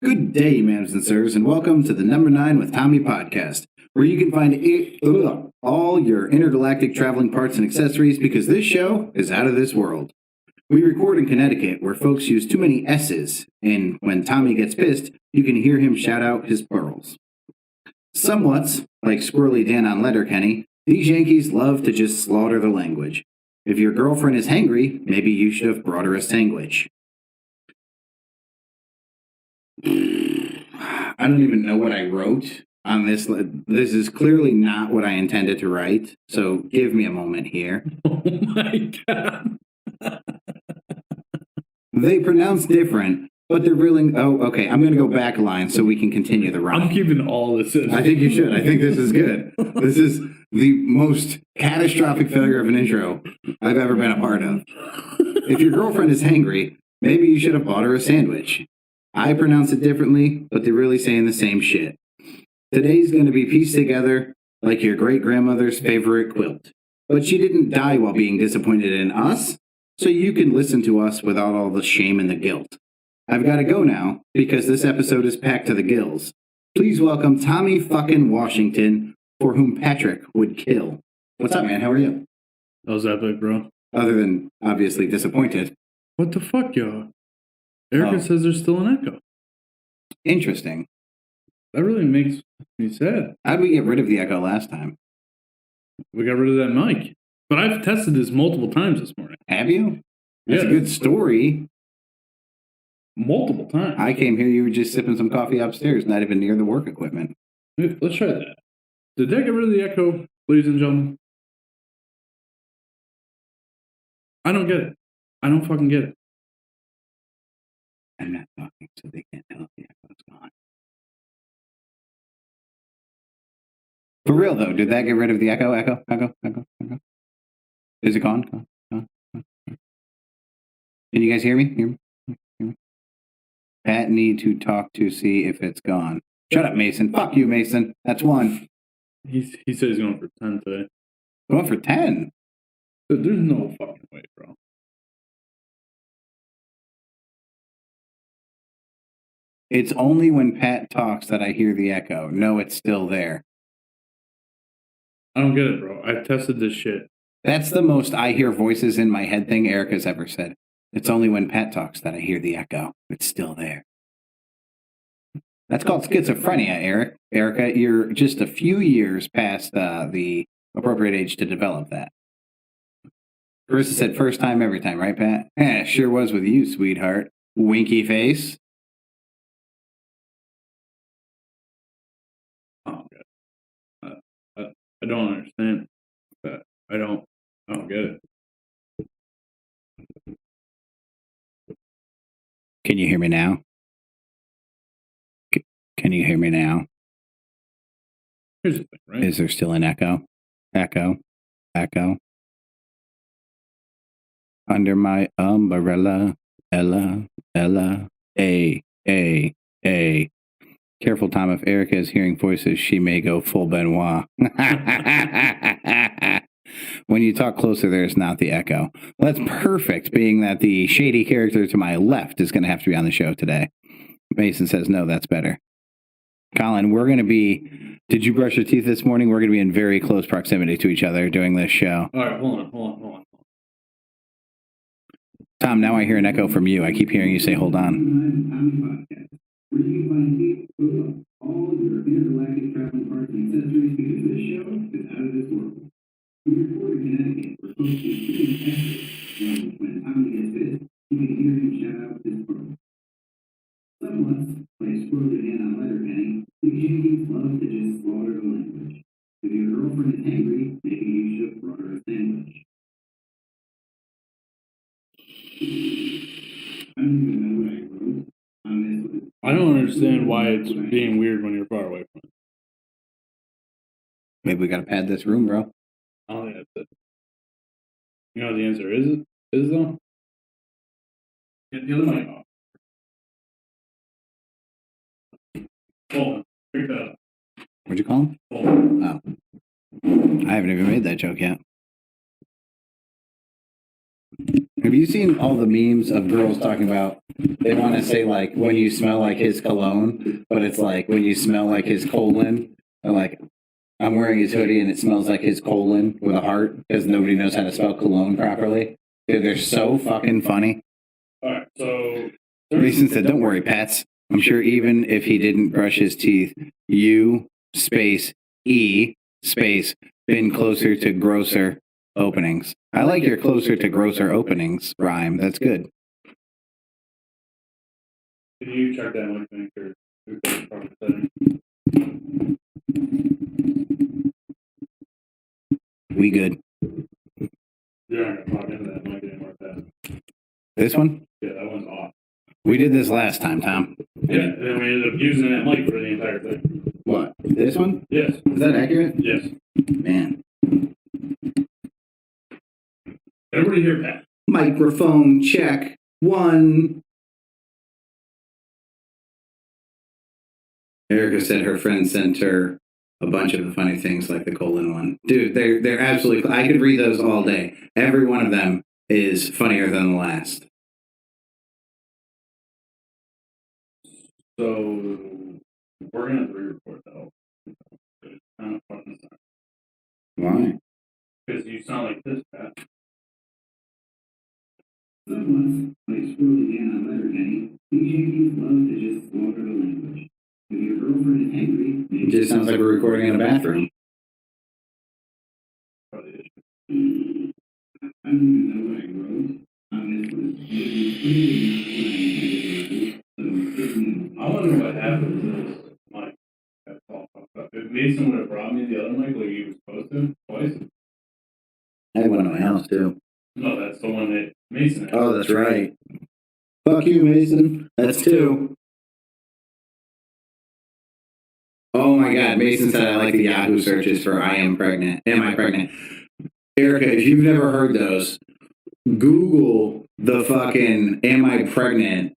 Good day, ma'ams and sirs, and welcome to the Number 9 with Tommy podcast, where you can find all your intergalactic traveling parts and accessories because this show is out of this world. We record in Connecticut, where folks use too many S's, and when Tommy gets pissed, you can hear him shout out his plurals. Somewhat like Squirrely Dan on Letterkenny, these Yankees love to just slaughter the language. If your girlfriend is hangry, maybe you should have brought her a sandwich. I don't even know what I wrote on this. This is clearly not what I intended to write, so give me a moment here. Oh my God. They pronounce different, but they're really... Oh, okay, I'm going to go back a line so we can continue the rhyme. I'm keeping all this in. I think you should. I think this is good. This is the most catastrophic failure of an intro I've ever been a part of. If your girlfriend is hangry, maybe you should have bought her a sandwich. I pronounce it differently, but they're really saying the same shit. Today's going to be pieced together like your great-grandmother's favorite quilt. But she didn't die while being disappointed in us, so you can listen to us without all the shame and the guilt. I've got to go now, because this episode is packed to the gills. Please welcome Tommy fucking Washington, for whom Patrick would kill. What's up, man? How are you? How's that big, bro? Other than, obviously, disappointed. What the fuck, y'all? Erica says there's still an echo. Interesting. That really makes me sad. How'd we get rid of the echo last time? We got rid of that mic. But I've tested this multiple times this morning. Have you? That's Yeah. a good story. Multiple times. I came here, you were just sipping some coffee upstairs, not even near the work equipment. Let's try that. Did that get rid of the echo, ladies and gentlemen? I don't get it. I don't fucking get it. I'm not talking, so they can't tell if the echo's gone. For real, though, did that get rid of the echo? Echo? Is it gone? Gone? Can you guys hear me? Hear me? Pat need to talk to see if it's gone. Shut up, Mason. Fuck you, Mason. That's one. He said he's going for 10 today. Going for 10? Dude, there's no fucking way, bro. It's only when Pat talks that I hear the echo. No, it's still there. I don't get it, bro. I tested this shit. That's the most I hear voices in my head thing Erica's ever said. It's only when Pat talks that I hear the echo. It's still there. That's called schizophrenia, Erica, you're just a few years past the appropriate age to develop that. Carissa said first time every time, right, Pat? Sure was with you, sweetheart. Winky face. Oh, God. I don't understand that. I don't get it. Can you hear me now? Can you hear me now? Here's the thing, right? Is there still an echo? Echo. Under my umbrella, Ella, A. Careful, Tom. If Erica is hearing voices, she may go full Benoit. When you talk closer, there's not the echo. Well, that's perfect, being that the shady character to my left is going to have to be on the show today. Mason says, no, that's better. Colin, we're going to be... Did you brush your teeth this morning? We're going to be in very close proximity to each other doing this show. All right, hold on. Tom, now I hear an echo from you. I keep hearing you say, hold on. Where you can find all your intergalactic traveling parts and accessories because this show is out of this world. We record in Connecticut, where folks use shooting S's, when Tommy gets pissed, you can hear him shout out his plurals. Somewhat like Squirrely Dan on Letterkenny, these Yankees love to just slaughter the language. If your girlfriend is hangry, maybe you should have brought her a sandwich. I don't even know what I wrote on this one. I don't understand why it's being weird when you're far away from it. Maybe we gotta pad this room, bro. I don't think that's it. You know what the answer is though? Get the other mic off. Oh, pick that up. What'd you call him? Oh. I haven't even made that joke yet. Have you seen all the memes of girls talking about they want to say like when you smell like his cologne, but it's like when you smell like his colon, or like I'm wearing his hoodie and it smells like his colon with a heart because nobody knows how to spell cologne properly. Dude, they're so fucking funny. All right, so Mason said, "Don't worry, Pats. I'm sure even if he didn't brush his teeth, you space E space been closer to grosser openings." I like your closer to grosser openings rhyme. That's good. can you check that one to make sure we've got the proper setting? We good. You're not gonna plug into that mic anymore, Pat. This one? Yeah, that one's off. We did this last time, Tom. Yeah, and then we ended up using that mic for the entire thing. What? This one? Yes. Is that accurate? Yes. Man. Everybody hear Pat? Microphone check. 1. Erica said her friend sent her a bunch of the funny things like the colon one. Dude, they're absolutely... I could read those all day. Every one of them is funnier than the last. So we're gonna re-record though. It's kind of fun this time. Why? Because you sound like this, Pat. Once, I scrolled again on Letterkenny. DJs love to just slaughter the language. If your girlfriend is angry, It just sounds like we're recording in a bathroom. Probably I don't even know what I wrote on this list. I wonder what happened to this mic. That's all fucked up. If Mason would have brought me the other mic like he was supposed to twice. I had one in my house, too. No, that's the one that Mason had. Oh, that's right. Fuck you, Mason. That's 2. Oh my God, Mason said I like the Yahoo searches for I am pregnant. Am I pregnant? Erica, if you've never heard those, Google the fucking am I pregnant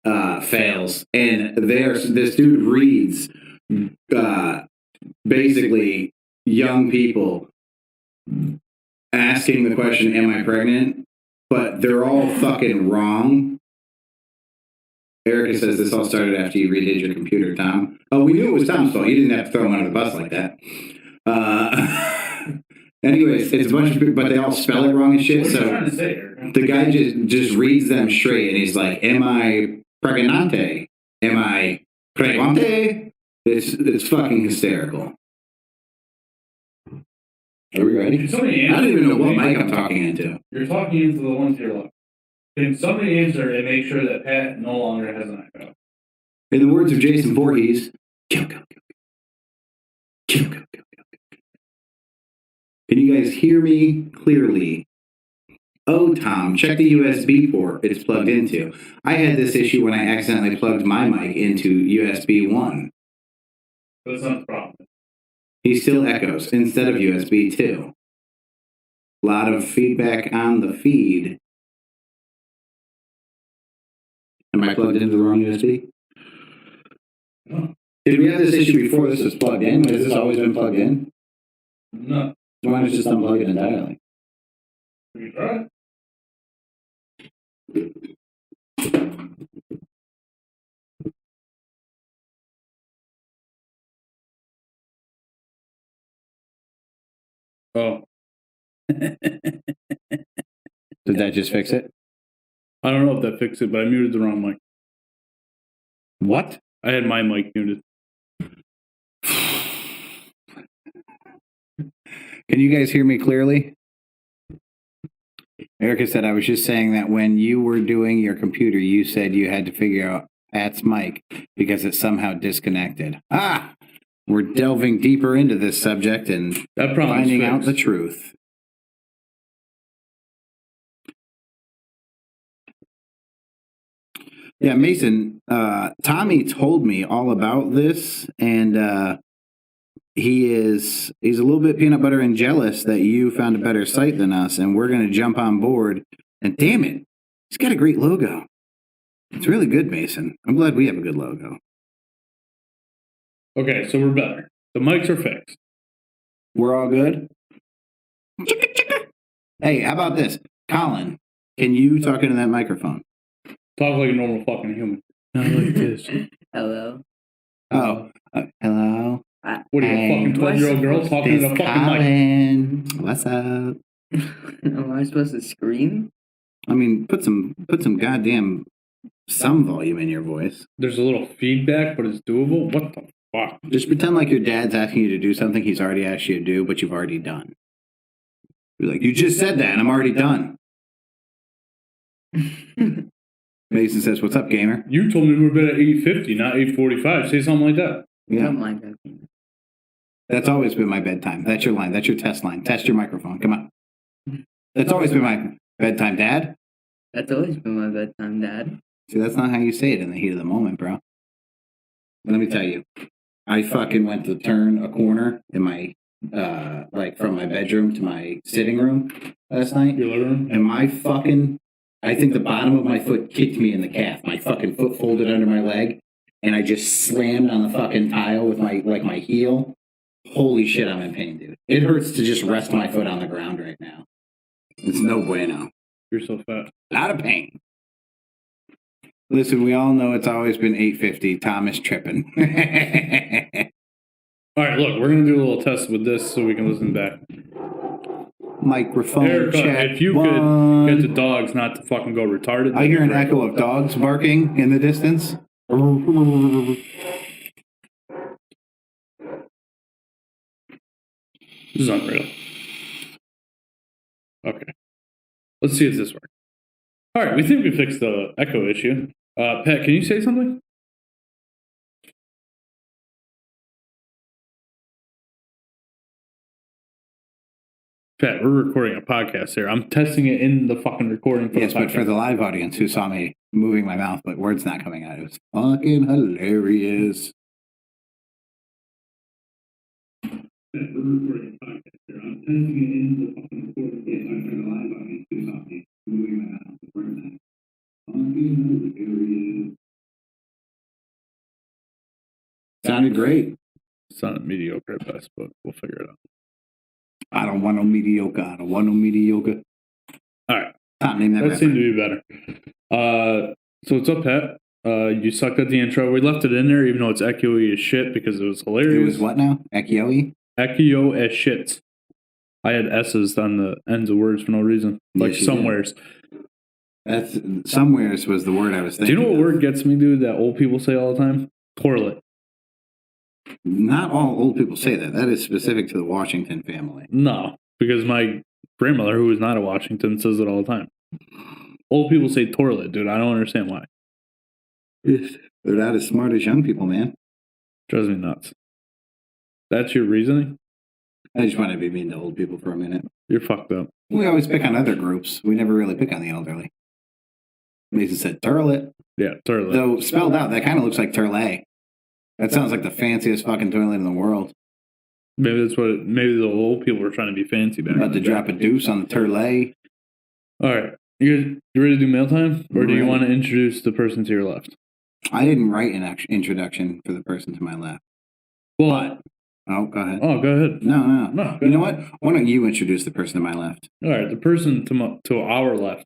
fails. And this dude reads basically young people asking the question, am I pregnant? But they're all fucking wrong. Erica says this all started after you redid your computer, Tom. Oh, we knew it was Tom's fault. You didn't have to throw him under the bus like that. Anyways, it's a bunch of people, but they all spell it wrong and shit. What are you So trying to say, Erica? the guy just reads them straight, and he's like, "Am I pregnante? Am I pregnante?" It's fucking hysterical. Are we ready? Can somebody I answer? don't even know what mic I'm talking into. You're talking into the one to your left. Can somebody answer and make sure that Pat no longer has an echo? In the words of Jason Voorhees, kill, kill, kill, kill, kill, kill, kill, kill. Can you guys hear me clearly? Oh, Tom, check the USB port it's plugged into. I had this issue when I accidentally plugged my mic into USB 1. That's not the problem. He still echoes instead of USB 2. A lot of feedback on the feed. Am I plugged into the wrong USB? No. Did we have this issue before this was plugged in? Has this always been plugged in? No. Why not just unplug it entirely? Have you tried? Oh. Did that just fix it? I don't know if that fixed it, but I muted the wrong mic. What? I had my mic muted. Can you guys hear me clearly? Erica said, I was just saying that when you were doing your computer, you said you had to figure out Pat's mic because it somehow disconnected. Ah, we're delving deeper into this subject and That problem finding is out fixed. the truth. Yeah, Mason, Tommy told me all about this, and he's a little bit peanut butter and jealous that you found a better site than us, and we're going to jump on board. And damn it, he's got a great logo. It's really good, Mason. I'm glad we have a good logo. Okay, so we're better. The mics are fixed. We're all good? Hey, how about this? Colin, Can you talk into that microphone? Talk like a normal fucking human. Not like this. Hello. Oh, hello. What are you, a fucking 12-year-old girl talking to the fucking mic? Colin. What's up? Am I supposed to scream? I mean, put some goddamn some volume in your voice. There's a little feedback, but it's doable. What the fuck? Just pretend like your dad's asking you to do something he's already asked you to do, but you've already done. You're like, you just said that, and I'm already done. Mason says, "What's up, gamer?" You told me we were bed at 8:50, not 8:45. Say something like that. Yeah, Don't mind that. that's always been my bedtime. That's your line. That's your test line. Test your microphone. Come on. That's always been my bedtime, Dad. That's always been my bedtime, Dad. See, that's not how you say it in the heat of the moment, bro. Let me tell you, I fucking went to turn a corner in my, like from my bedroom to my sitting room last night. Your living room? And my fucking, I think the bottom of my foot kicked me in the calf. My fucking foot folded under my leg, and I just slammed on the fucking tile with my heel. Holy shit, I'm in pain, dude. It hurts to just rest my foot on the ground right now. It's no bueno. You're so fat. Out of pain. Listen, we all know it's always been 8:50. Tom is tripping. All right, look, we're going to do a little test with this so we can listen back. Microphone Erica, check. if you one. could get the dogs not to fucking go retarded. I hear an echo of dogs barking in the distance. This is unreal. Okay. Let's see if this works. All right, we think we fixed the echo issue. Pat, can you say something? Pat, we're recording a podcast here. I'm testing it in the fucking recording. Yes, but for the live audience who saw me moving my mouth, but words not coming out, it was fucking hilarious. We're recording a podcast here. I'm testing it in the fucking recording. Yes, I'm for the live audience who saw me moving my mouth with words not. Fucking hilarious. Sounded great. Sounded mediocre at best, but we'll figure it out. I don't want no mediocre. I don't want no mediocre. All right. Tom, name that That rapper. seemed to be better. So what's up, Pat? You sucked at the intro. We left it in there, even though it's echoey as shit because it was hilarious. It was what now? Ekioe? Echo as shit. I had S's on the ends of words for no reason. Like Yes, you somewheres. That's somewheres was the word I was Do thinking. you know what of. word gets me, dude, that old people say all the time? Toilet. Not all old people say that. That is specific to the Washington family. No, because my grandmother, who is not a Washington, says it all the time. Old people say toilet, dude. I don't understand why. They're not as smart as young people, man. Drives me nuts. That's your reasoning? I just want to be mean to old people for a minute. You're fucked up. We always pick on other groups. We never really pick on the elderly. Mason said turlet. Yeah, toilet. Though spelled out, that kind of looks like turlet. That sounds like the fanciest fucking toilet in the world. Maybe that's what. Maybe the old people were trying to be fancy back. About to drop a deuce on the turlet. All right, you ready to do mail time, or do you Ready. want to introduce the person to your left? I didn't write an introduction for the person to my left. Well, Oh, go ahead. oh, go ahead. No. No, You know what? Why don't you introduce the person to my left? All right, the person to our left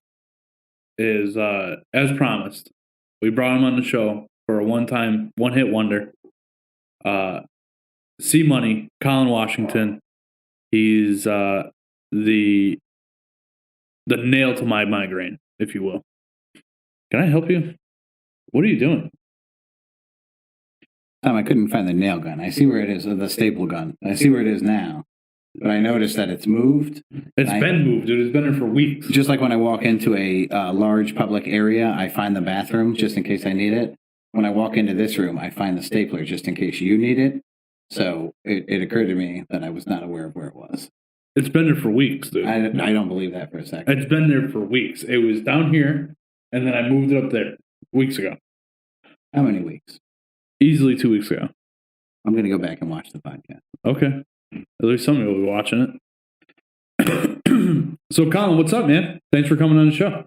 is, as promised, we brought him on the show for a one-hit wonder. C Money, Colin Washington. He's the nail to my migraine, if you will. Can I help you? What are you doing? Tom, I couldn't find the nail gun. I see where it is, the staple gun. I see where it is now. But I noticed that it's moved. It's been moved, dude. It's been there for weeks. Just like when I walk into a large public area, I find the bathroom just in case I need it. When I walk into this room, I find the stapler just in case you need it. So it occurred to me that I was not aware of where it was. It's been there for weeks, dude. I don't believe that for a second. It's been there for weeks. It was down here, and then I moved it up there weeks ago. How many weeks? Easily 2 weeks ago. I'm going to go back and watch the podcast. Okay. At least somebody will be watching it. So, Colin, what's up, man? Thanks for coming on the show.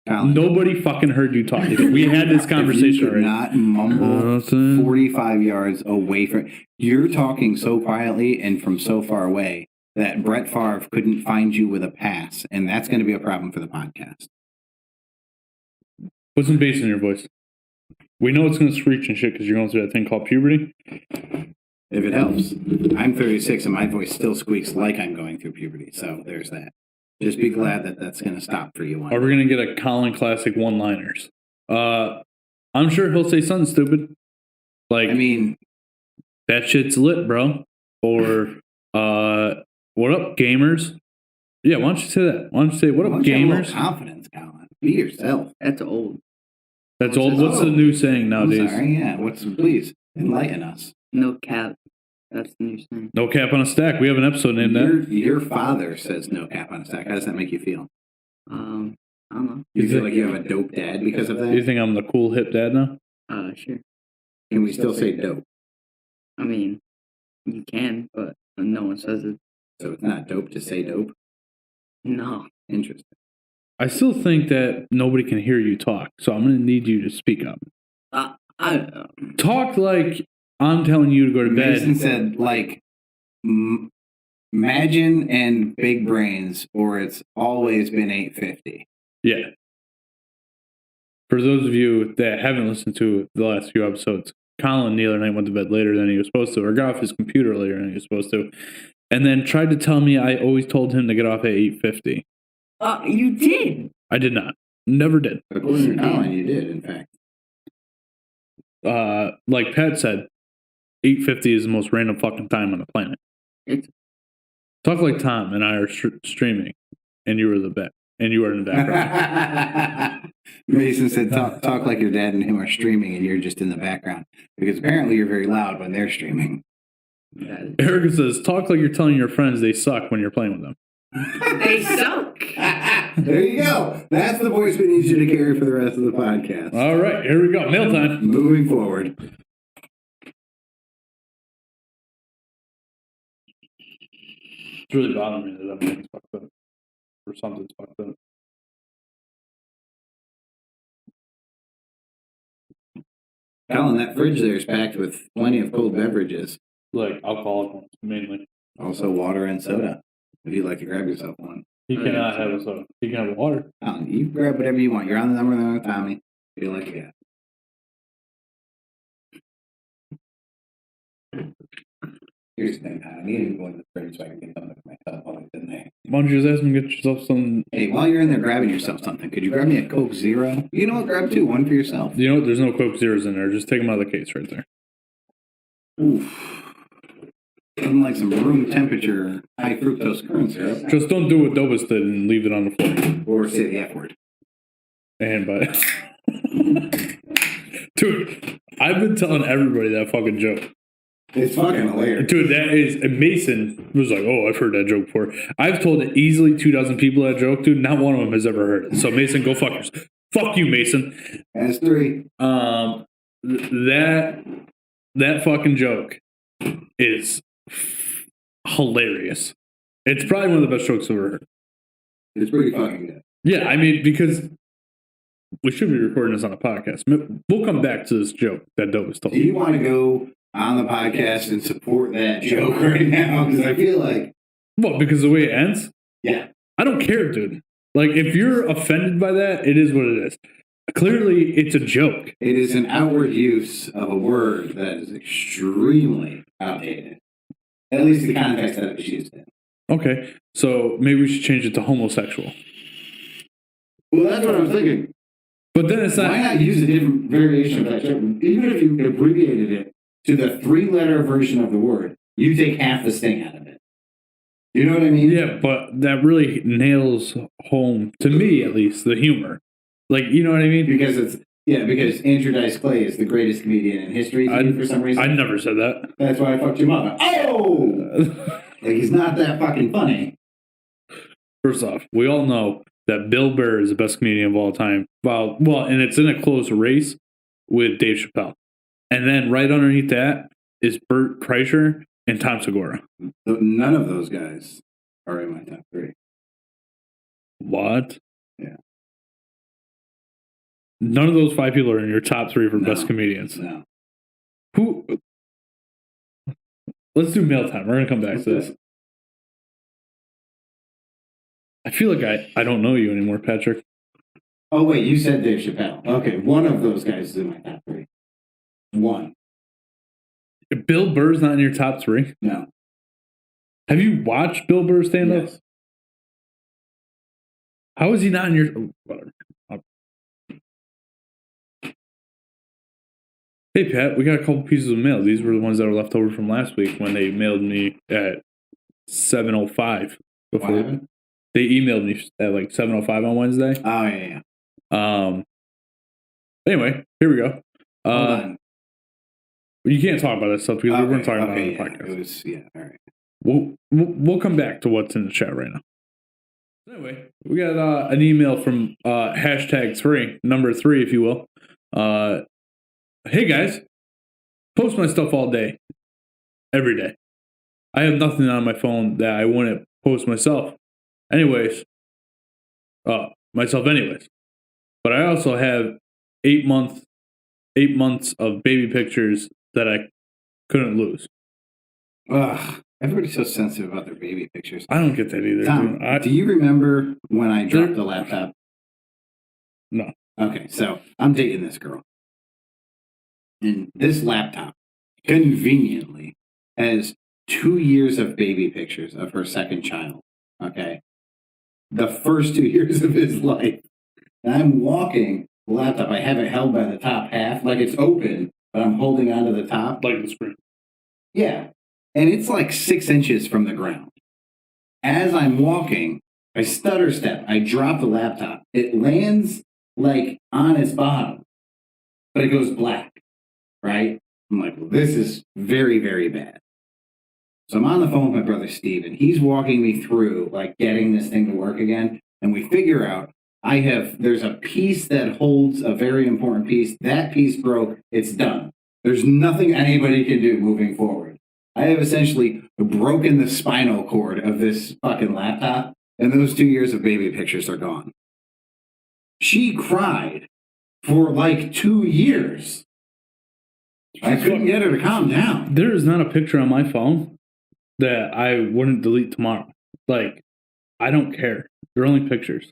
Colin, Nobody fucking heard you talk. We had this if conversation you could already. not mumble 45 yards away from... You're talking so quietly and from so far away that Brett Favre couldn't find you with a pass, and that's going to be a problem for the podcast. Put some bass in your voice. We know it's going to screech and shit because you're going through that thing called puberty. If it helps. I'm 36 and my voice still squeaks like I'm going through puberty, so there's that. Just be glad that that's going to stop for you. Are we going to get a Colin classic one-liners? I'm sure he'll say something stupid. Like, I mean, that shit's lit, bro. Or, what up, gamers? Yeah, why don't you say that? Why don't you say, what up, why don't you have a little gamers? confidence, Colin. Be yourself. That's old. That's old. What's the new saying nowadays? I'm sorry, yeah. Please enlighten us. No cap. That's the new thing. No cap on a stack. We have an episode named that. Your father says no cap on a stack. How does that make you feel? I don't know. You feel like you have a dope dad because of Do you that? think I'm the cool hip dad now? Sure. Can we still say dope? I mean, you can, but no one says it. So it's not dope to say dope? No. Interesting. I still think that nobody can hear you talk, so I'm going to need you to speak up. Talk like I'm telling you to go to bed. Mason said, like, Imagine and Big Brains, or it's always been 850. Yeah. For those of you that haven't listened to the last few episodes, Colin the other night went to bed later than he was supposed to, or got off his computer later than he was supposed to, and then tried to tell me I always told him to get off at 8:50. You did. I did not. Never did. According to Colin, you did, in fact. Like Pat said, 8:50 is the most random fucking time on the planet. It's Talk like Tom and I are streaming, and you were in the background. Mason said, talk like your dad and him are streaming and you're just in the background. Because apparently you're very loud when they're streaming. Erica says, talk like you're telling your friends they suck when you're playing with them. they suck. There you go. That's the voice we need you to carry for the rest of the podcast. All right, here we go. Mail time. Moving forward. It's really bothering me that everything's fucked up. Or something's fucked up. Colin, that fridge there is packed with plenty of cold beverages. Like alcoholic ones, mainly. Also water and soda. If you'd like to grab yourself one. He cannot have a soda. He can have water. Colin, you grab whatever you want. You're on the number there with Tommy. Feel like you got. Here's the thing, I needed to go in the fridge so I can get something for myself while I was in there. Why don't you just ask him to get yourself some... Hey, while you're in there grabbing yourself something, could you grab me a Coke Zero? You know what? Grab two. One for yourself. You know what? There's no Coke Zeros in there. Just take them out of the case right there. Oof. Something like some room temperature, high fructose corn syrup. Just don't do what Dobus did and leave it on the floor. Or say the F word. And by... Dude, I've been telling everybody that fucking joke. It's fucking hilarious. Dude, that is... Mason was like, oh, I've heard that joke before. I've told easily 2,000 people that joke, dude. Not one of them has ever heard it. So, Mason, go fuck yourself. Fuck you, Mason. That's three. That fucking joke is hilarious. It's probably one of the best jokes I've ever heard. It's pretty fucking good. Yeah, I mean, because we should be recording this on a podcast. We'll come back to this joke that Doe was told. Do you want to go on the podcast and support that joke right now? Because I feel like... What, because the way it ends? Yeah. I don't care, dude. Like, if you're offended by that, it is what it is. Clearly, it's a joke. It is an outward use of a word that is extremely outdated. At least the context that it's used in. Okay, so maybe we should change it to homosexual. Well, that's what I was thinking. But then it's not... Why not use a different variation of that joke? Even if you abbreviated it to the three-letter version of the word, you take half the sting out of it. You know what I mean? Yeah, but that really nails home, to me at least, the humor. Like, you know what I mean? Because Andrew Dice Clay is the greatest comedian in history for some reason. I never said that. That's why I fucked him up. Oh! Like, he's not that fucking funny. First off, we all know that Bill Burr is the best comedian of all time. Well, and it's in a close race with Dave Chappelle. And then right underneath that is Bert Kreischer and Tom Segura. None of those guys are in my top three. What? Yeah. None of those five people are in your top three for best comedians. No. Who? Let's do mail time. We're going to come back to this. I feel like I don't know you anymore, Patrick. Oh, wait, you said Dave Chappelle. Okay, one of those guys is in my top 3. One. Bill Burr's not in your top 3? No. Have you watched Bill Burr stand up? Yes. How is he not in your... Oh, whatever. Hey, Pat, we got a couple pieces of mail. These were the ones that were left over from last week when they mailed me at 7:05. What happened? They emailed me at like 7:05 on Wednesday. Oh, yeah. Anyway, here we go. Hold on. You can't talk about that stuff because we weren't talking about it yeah. on the podcast. All right. We'll come back to what's in the chat right now. Anyway, we got an email from #3, number 3, if you will. Hey guys, post my stuff all day, every day. I have nothing on my phone that I wouldn't post myself. Myself anyways. But I also have 8 months of baby pictures that I couldn't lose. Ugh, everybody's so sensitive about their baby pictures. I don't get that either. Tom, do you remember when I dropped the laptop? No. Okay, so I'm dating this girl. And this laptop conveniently has 2 years of baby pictures of her second child. Okay. The first 2 years of his life. And I'm walking the laptop. I have it held by the top half, like it's open, but I'm holding onto the top. Like the screen. Yeah. And it's like 6 inches from the ground. As I'm walking, I stutter step. I drop the laptop. It lands like on its bottom, but it goes black. Right? I'm like, well, this is very, very bad. So I'm on the phone with my brother Steve, and he's walking me through like getting this thing to work again. And we figure out there's a piece that holds a very important piece. That piece broke. It's done. There's nothing anybody can do moving forward. I have essentially broken the spinal cord of this fucking laptop, and those 2 years of baby pictures are gone. She cried for like 2 years. I couldn't get her to calm down. There is not a picture on my phone that I wouldn't delete tomorrow. Like, I don't care. They're only pictures.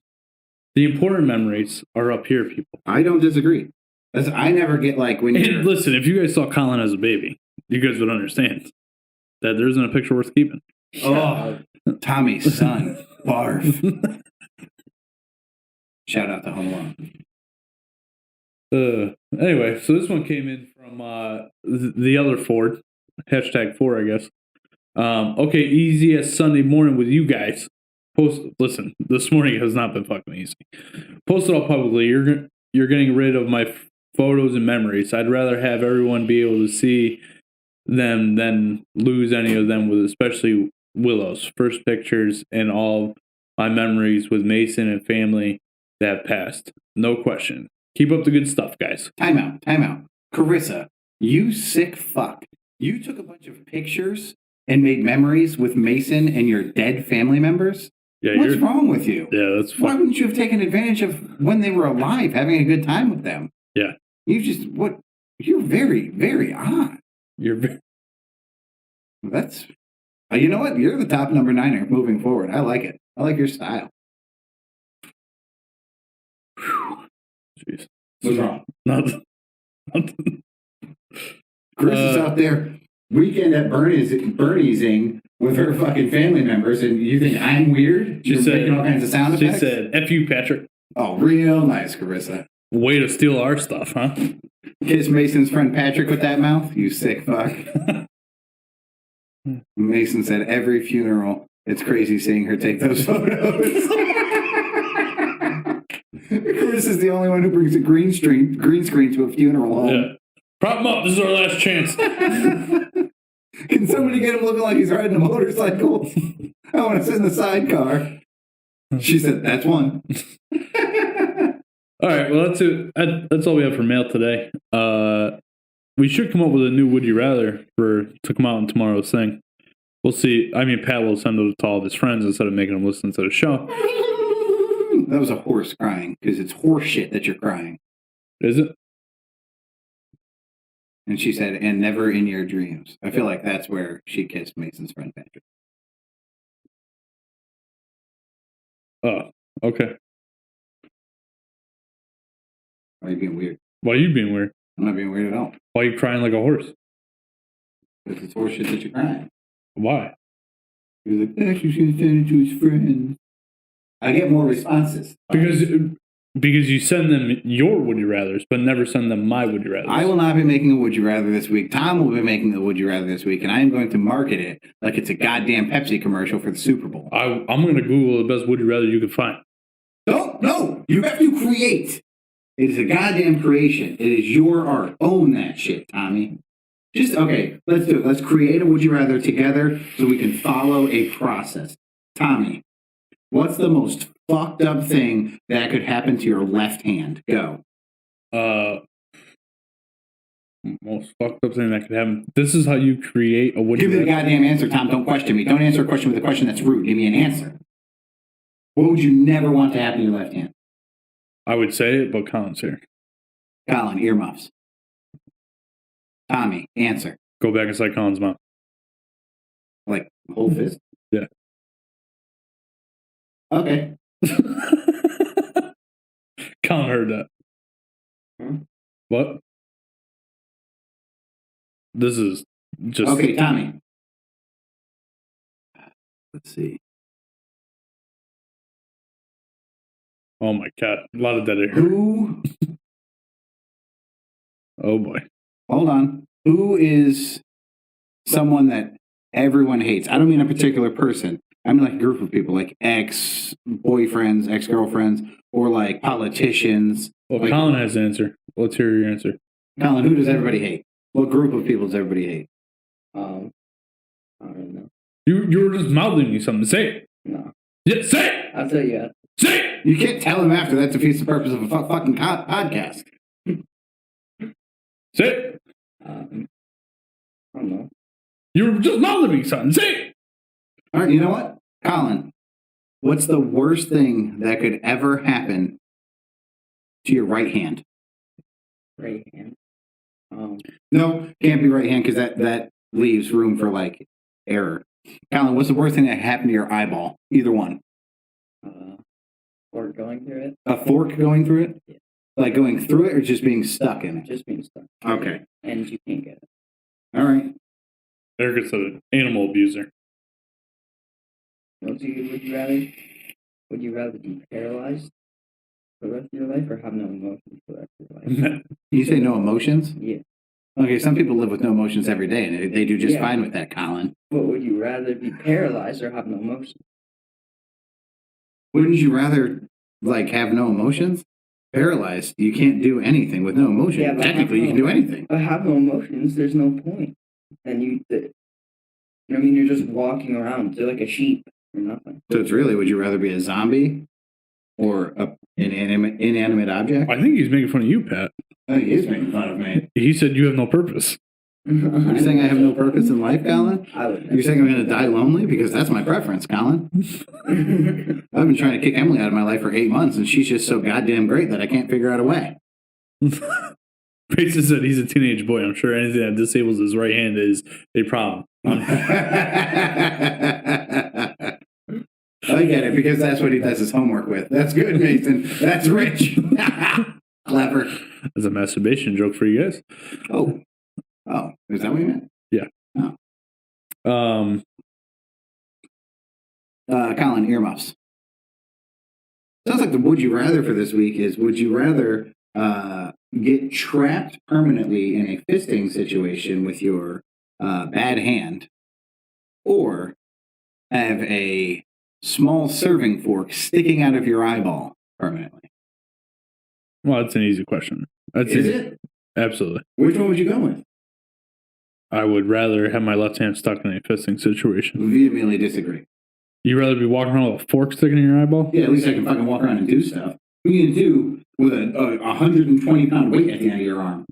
The important memories are up here, people. I don't disagree. I never get like when you listen, if you guys saw Colin as a baby, you guys would understand that there isn't a picture worth keeping. Oh, Tommy's son. Barf. Shout out to Home Alone. Anyway, so this one came in from the other Ford, #4, I guess. Okay, easy as Sunday morning with you guys. Listen, this morning has not been fucking easy. Post it all publicly. You're getting rid of my photos and memories. I'd rather have everyone be able to see them than lose any of them, with especially Willow's first pictures and all my memories with Mason and family that passed. No question. Keep up the good stuff, guys. Time out. Carissa, you sick fuck. You took a bunch of pictures and made memories with Mason and your dead family members? Yeah, what's wrong with you? Yeah, that's Why wouldn't you have taken advantage of when they were alive, having a good time with them? Yeah. You're very, very odd. That's, you know what? You're the top number 9er moving forward. I like it. I like your style. Jeez. What's wrong? Nothing. Chris is out there weekend at Bernie'sing with her fucking family members, and you think I'm weird? She's making all kinds of sound effects? She said, F you, Patrick. Oh, real nice, Carissa. Way to steal our stuff, huh? Kiss Mason's friend Patrick with that mouth? You sick fuck. Mason said every funeral, it's crazy seeing her take those photos. Chris is the only one who brings a green screen to a funeral home. Yeah. Prop him up. This is our last chance. Can somebody get him looking like he's riding a motorcycle? I want to sit in the sidecar. She said, that's one. All right. Well, that's it. That's all we have for mail today. We should come up with a new Would You Rather to come out in tomorrow's thing. We'll see. I mean, Pat will send it to all of his friends instead of making them listen to the show. That was a horse crying, because it's horse shit that you're crying. Is it? And she said, and never in your dreams. I feel like that's where she kissed Mason's friend Patrick. Oh, okay. Why are you being weird? Why are you being weird? I'm not being weird at all. Why are you crying like a horse? Because it's horseshit that you're crying. Why? He's like, she's going to send it to his friends. I get more responses. Because you send them your would you rathers, but never send them my would you rathers. I will not be making a would you rather this week. Tom will be making the would you rather this week, and I am going to market it like it's a goddamn Pepsi commercial for the Super Bowl. I'm going to Google the best would you rather you could find. No, you have to create. It is a goddamn creation. It is your art. Own that shit, Tommy. Okay, let's do it. Let's create a would you rather together so we can follow a process. Tommy, what's the most fucked up thing that could happen to your left hand? Go. Most fucked up thing that could happen. This is how you create a would you Give me rather. the goddamn answer, Tom. Don't question me. Don't answer a question with a question that's rude. Give me an answer. What would you never want to happen to your left hand? I would say it, but Colin's here. Colin, earmuffs. Tommy, answer. Go back inside Colin's mouth. Like, whole fist? Yeah. Okay. Colin heard that. What? This is just... Okay, Tommy. Let's see. Oh my God. A lot of dead air. Who... Oh boy. Hold on. Who is someone that everyone hates? I don't mean a particular person. I mean like a group of people, like ex-boyfriends, ex-girlfriends, or like politicians. Well, like, Colin has an answer. Let's hear your answer. Colin, who does everybody hate? What group of people does everybody hate? I don't know. You were just mouthing me something. Say it. No. Yeah, say it. I'll tell you. Say it. You can't tell him after. That defeats the purpose of a fucking podcast. Say it. I don't know. You were just mouthing me something. Say it. All right, you know what? Colin, what's the worst thing that could ever happen to your right hand? Right hand. No, can't be right hand because that leaves room for like error. Colin, what's the worst thing that happened to your eyeball? Either one. Or going through it. A fork going through it? Yeah. Like going through it or just being stuck in it? Just being stuck. Okay. And you can't get it. All right. Eric is an animal abuser. Would you rather? Would you rather be paralyzed for the rest of your life or have no emotions for the rest of your life? You say no emotions? Yeah. Okay, some people live with no emotions every day and they do just Yeah. fine with that, Colin. But would you rather be paralyzed or have no emotions? Wouldn't you rather like have no emotions? Paralyzed, you can't do anything with no emotion. Yeah, but Technically, you can do anything. But have no emotions, there's no point. And you know what I mean? You're just walking around. You're like a sheep or nothing. So it's really, would you rather be a zombie or an inanimate object? I think he's making fun of you, Pat. I think he is making fun of me. He said you have no purpose. You're saying I have no purpose in life, Colin? I would. You're saying I'm going to die lonely? Because that's my preference, Colin. I've been trying to kick Emily out of my life for 8 months, and she's just so goddamn great that I can't figure out a way. Grayson said he's a teenage boy. I'm sure anything that disables his right hand is a problem. I get it, because that's what he does his homework with. That's good, Mason. That's rich. Clever. That's a masturbation joke for you guys. Oh, is that what you meant? Yeah. Oh. Colin, earmuffs. Sounds like the would you rather for this week is, would you rather get trapped permanently in a fisting situation with your bad hand, or have a small serving fork sticking out of your eyeball permanently? Well, that's an easy question. Is it? Absolutely. Which one would you go with? I would rather have my left hand stuck in a fisting situation. Vehemently disagree. You'd rather be walking around with a fork sticking in your eyeball? Yeah, at least I can fucking walk around and do stuff. What are you going to do with a 120-pound weight at the end of your arm?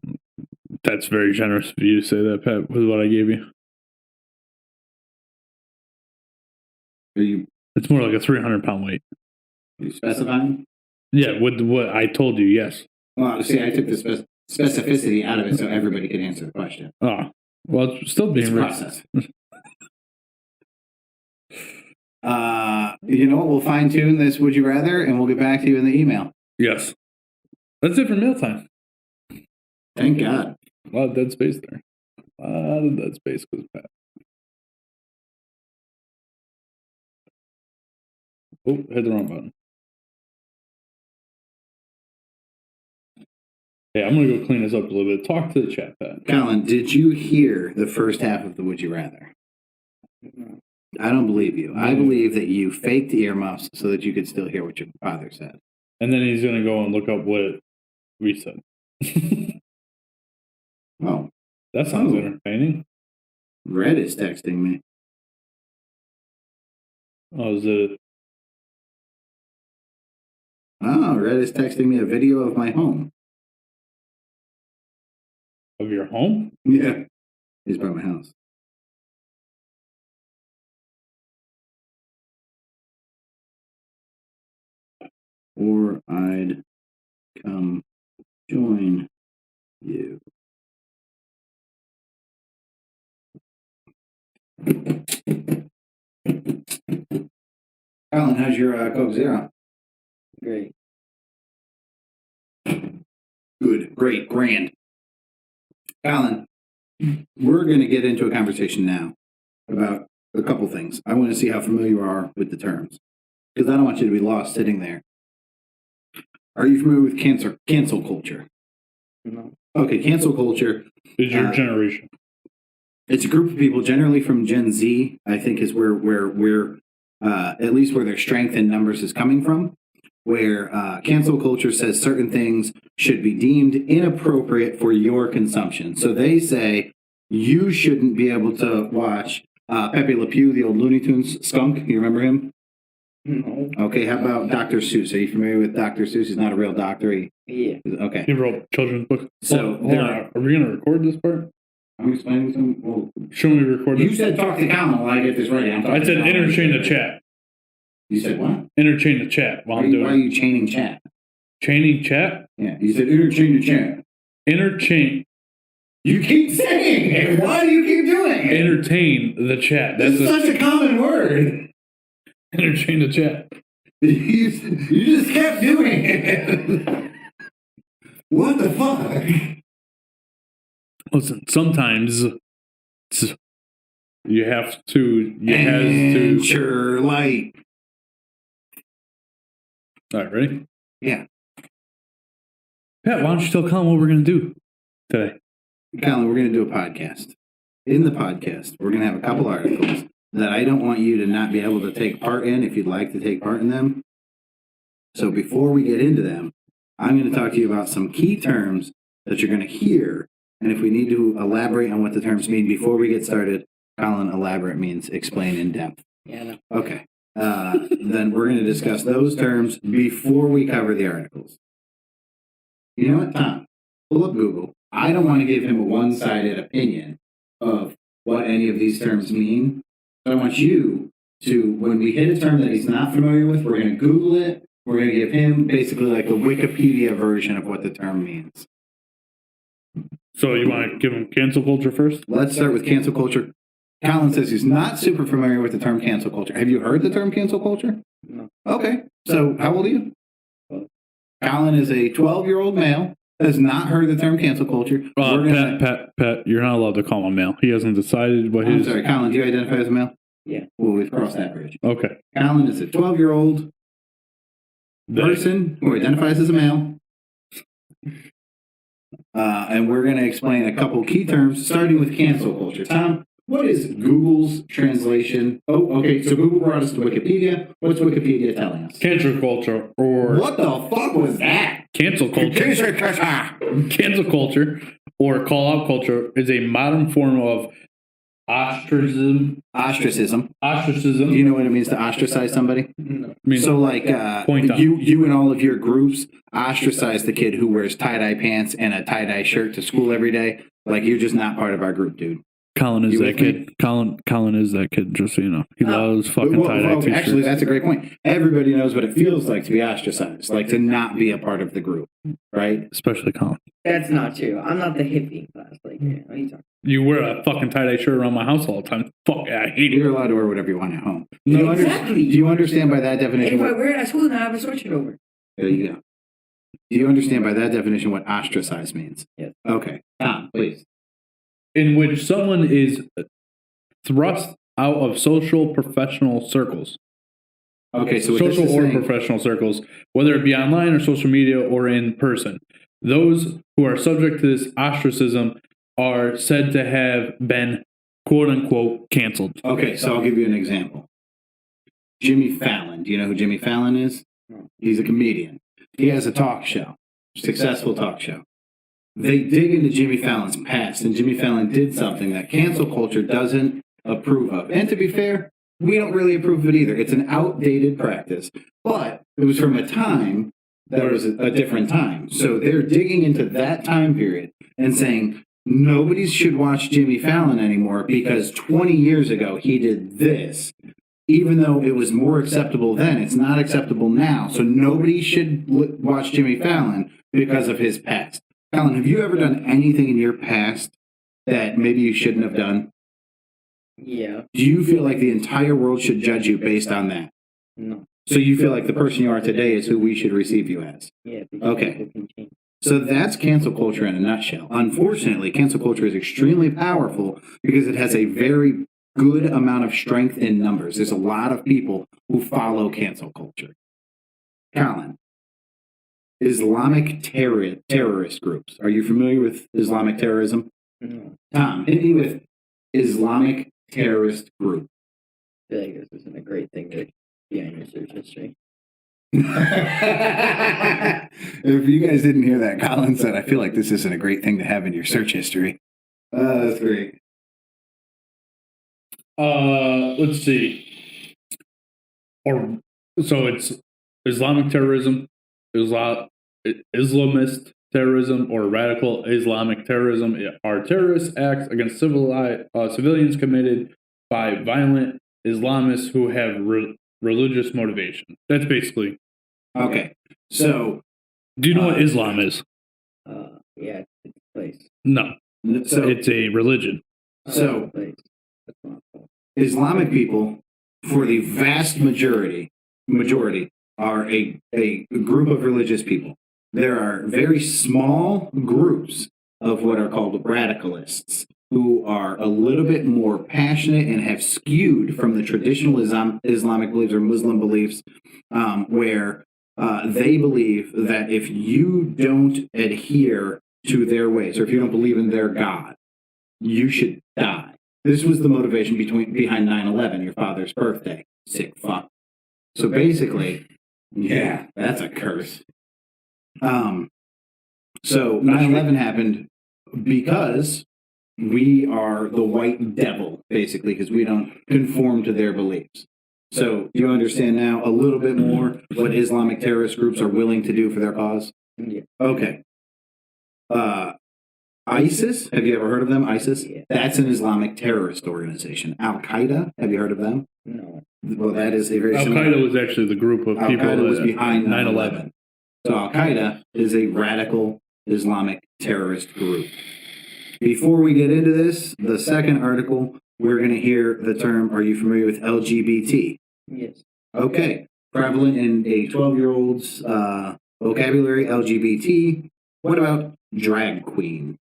That's very generous of you to say that, Pat, with what I gave you. Are you It's more like a 300-pound weight. specifying? Yeah, with what I told you, yes. Well, see, I took the specificity out of it so everybody could answer the question. Oh, well, it's still being It's a process. You know what? We'll fine tune this. Would you rather? And we'll get back to you in the email. Yes. That's it for mealtime. Thank God. A lot of dead space there. A lot of dead space goes back. Oh, hit the wrong button. Hey, I'm going to go clean this up a little bit. Talk to the chat, Pat. Colin, did you hear the first half of the Would You Rather? I don't believe you. I believe that you faked earmuffs so that you could still hear what your father said. And then he's going to go and look up what we said. Oh. That sounds entertaining. Red is texting me. Oh, is it? Oh, Red is texting me a video of my home. Of your home? Yeah. He's by my house. Or I'd come join you. Colin, how's your Coke Zero? Great. Good, great, grand. Colin, we're going to get into a conversation now about a couple things. I want to see how familiar you are with the terms, because I don't want you to be lost sitting there. Are you familiar with cancel culture? No. Okay, cancel culture Is your generation? It's a group of people, generally from Gen Z, I think is where at least where their strength in numbers is coming from, where cancel culture says certain things should be deemed inappropriate for your consumption. So they say you shouldn't be able to watch Pepe Le Pew, the old Looney Tunes skunk. You remember him? No. Okay, how about Dr. Seuss? Are you familiar with Dr. Seuss? He's not a real doctor. Yeah. Okay. He wrote children's books. So hold on. Are we going to record this part? I'm explaining something. Well, Should we record you this? said talk to Colin while I get this ready. I'm I talking said to Colin. interchain the chat. You said what? Interchain the chat while Why, I'm doing why are you chaining chat? Chaining chat? Yeah, you said interchain the chat. Interchain. You keep saying it. Why do you keep doing it? Entertain the chat. That's such a common word. Interchain the chat. You just kept doing it. What the fuck? Listen, sometimes you have to. Sure, light. All right, ready? Yeah. Pat, why don't you tell Colin what we're going to do today? Colin, we're going to do a podcast. In the podcast, we're going to have a couple articles that I don't want you to not be able to take part in if you'd like to take part in them. So before we get into them, I'm going to talk to you about some key terms that you're going to hear. And if we need to elaborate on what the terms mean before we get started, Colin, elaborate means explain in depth. Yeah. No. Okay. Then we're going to discuss those terms before we cover the articles. You know what, Tom? Pull up Google. I don't want to give him a one-sided opinion of what any of these terms mean. I want you to, when we hit a term that he's not familiar with, we're going to Google it. We're going to give him basically like a Wikipedia version of what the term means. So you want to give him cancel culture first? Let's start with cancel culture. Colin says he's not super familiar with the term cancel culture. Have you heard the term cancel culture? No. Okay. So how old are you? Colin is a 12-year-old male, has not heard the term cancel culture. Pat, you're not allowed to call him a male. He hasn't decided what I'm his... sorry, Colin, do you identify as a male? Yeah. Well, we've crossed that bridge. Okay. Colin is a 12-year-old person who identifies as a male. And we're going to explain a couple key terms, starting with cancel culture. Tom, what is Google's translation? Oh, okay, so Google brought us to Wikipedia. What's Wikipedia telling us? Cancel culture or... What the fuck was that? Cancel culture. Cancel culture or call-out culture is a modern form of ostracism. Ostracism. Ostracism. Do you know what it means to ostracize somebody? No. I mean, So, like, Point on. you and all of your groups ostracize the kid who wears tie-dye pants and a tie-dye shirt to school every day. Like, you're just not part of our group, dude. Colin is You that with me? kid. Colin is that kid, just so you know. He loves fucking Well, tie-dye t-shirts. actually, that's a great point. Everybody knows what it feels like to be ostracized, like to not be a part of the group, right? Especially Colin. That's not true. I'm not the hippie class. Like, yeah, what are you talking You wear a fucking tie-dye shirt around my house all the time. Fuck, I hate it. You're allowed to wear whatever you want at home. Do No, you, exactly. do you understand by that And definition? if I What, wear it at school, then I have a sweatshirt over. there you go. Do you understand by that definition what ostracized means? Yes. Okay. Tom, please. In which someone is thrust out of social professional circles. Okay, so what this Social is or saying- professional circles, whether it be online or social media or in person. Those who are subject to this ostracism are said to have been quote unquote canceled. Okay, so I'll give you an example. Jimmy Fallon. Do you know who Jimmy Fallon is? He's a comedian. He has a talk show, successful talk show. They dig into Jimmy Fallon's past, and Jimmy Fallon did something that cancel culture doesn't approve of. And to be fair, we don't really approve of it either. It's an outdated practice, but it was from a time that was a different time. So they're digging into that time period and saying, nobody should watch Jimmy Fallon anymore because 20 years ago he did this. Even though it was more acceptable then, it's not acceptable now. So nobody should watch Jimmy Fallon because of his past. Colin, have you ever done anything in your past that maybe you shouldn't have done? Yeah. Do you feel like the entire world should judge you based on that? No. So you feel like the person you are today is who we should receive you as? Yeah. Okay. people can change. So that's cancel culture in a nutshell. Unfortunately, cancel culture is extremely powerful because it has a very good amount of strength in numbers. There's a lot of people who follow cancel culture. Colin, Islamic terrorist groups. Are you familiar with Islamic terrorism? No. Tom, hit me with Islamic terrorist group. I feel like this isn't a great thing to be on your search history. If you guys didn't hear that, Colin said, I feel like this isn't a great thing to have in your search history. That's great. Let's see. Or so it's Islamic terrorism, Islamist terrorism, or radical Islamic terrorism are terrorist acts against civilians committed by violent Islamists who have religious motivation. That's basically. Okay. So, Do you know what Islam is? Yeah, it's a place. No, so it's a religion. So- It's a place. That's not cool. Islamic people, for the vast majority, are a group of religious people. There are very small groups of what are called radicalists who are a little bit more passionate and have skewed from the traditional Islamic beliefs or Muslim beliefs, where they believe that if you don't adhere to their ways or if you don't believe in their God, you should die. This was the motivation behind 9/11, your father's birthday. Sick fuck. So basically, yeah, that's a curse. So 9/11 happened because we are the white devil, basically, because we don't conform to their beliefs. So do you understand now a little bit more what Islamic terrorist groups are willing to do for their cause? Yeah. Okay. ISIS, have you ever heard of them? ISIS? Yeah. That's an Islamic terrorist organization. Al Qaeda, have you heard of them? No. Well, that is a very Al similar. Qaeda was actually the group of Al people Qaeda was that behind 9/11. 9/11. So Al Qaeda is a radical Islamic terrorist group. Before we get into this, the second article, we're going to hear the term, are you familiar with LGBT? Yes. Okay. Prevalent in a 12-year-old's vocabulary, LGBT. What about drag queen?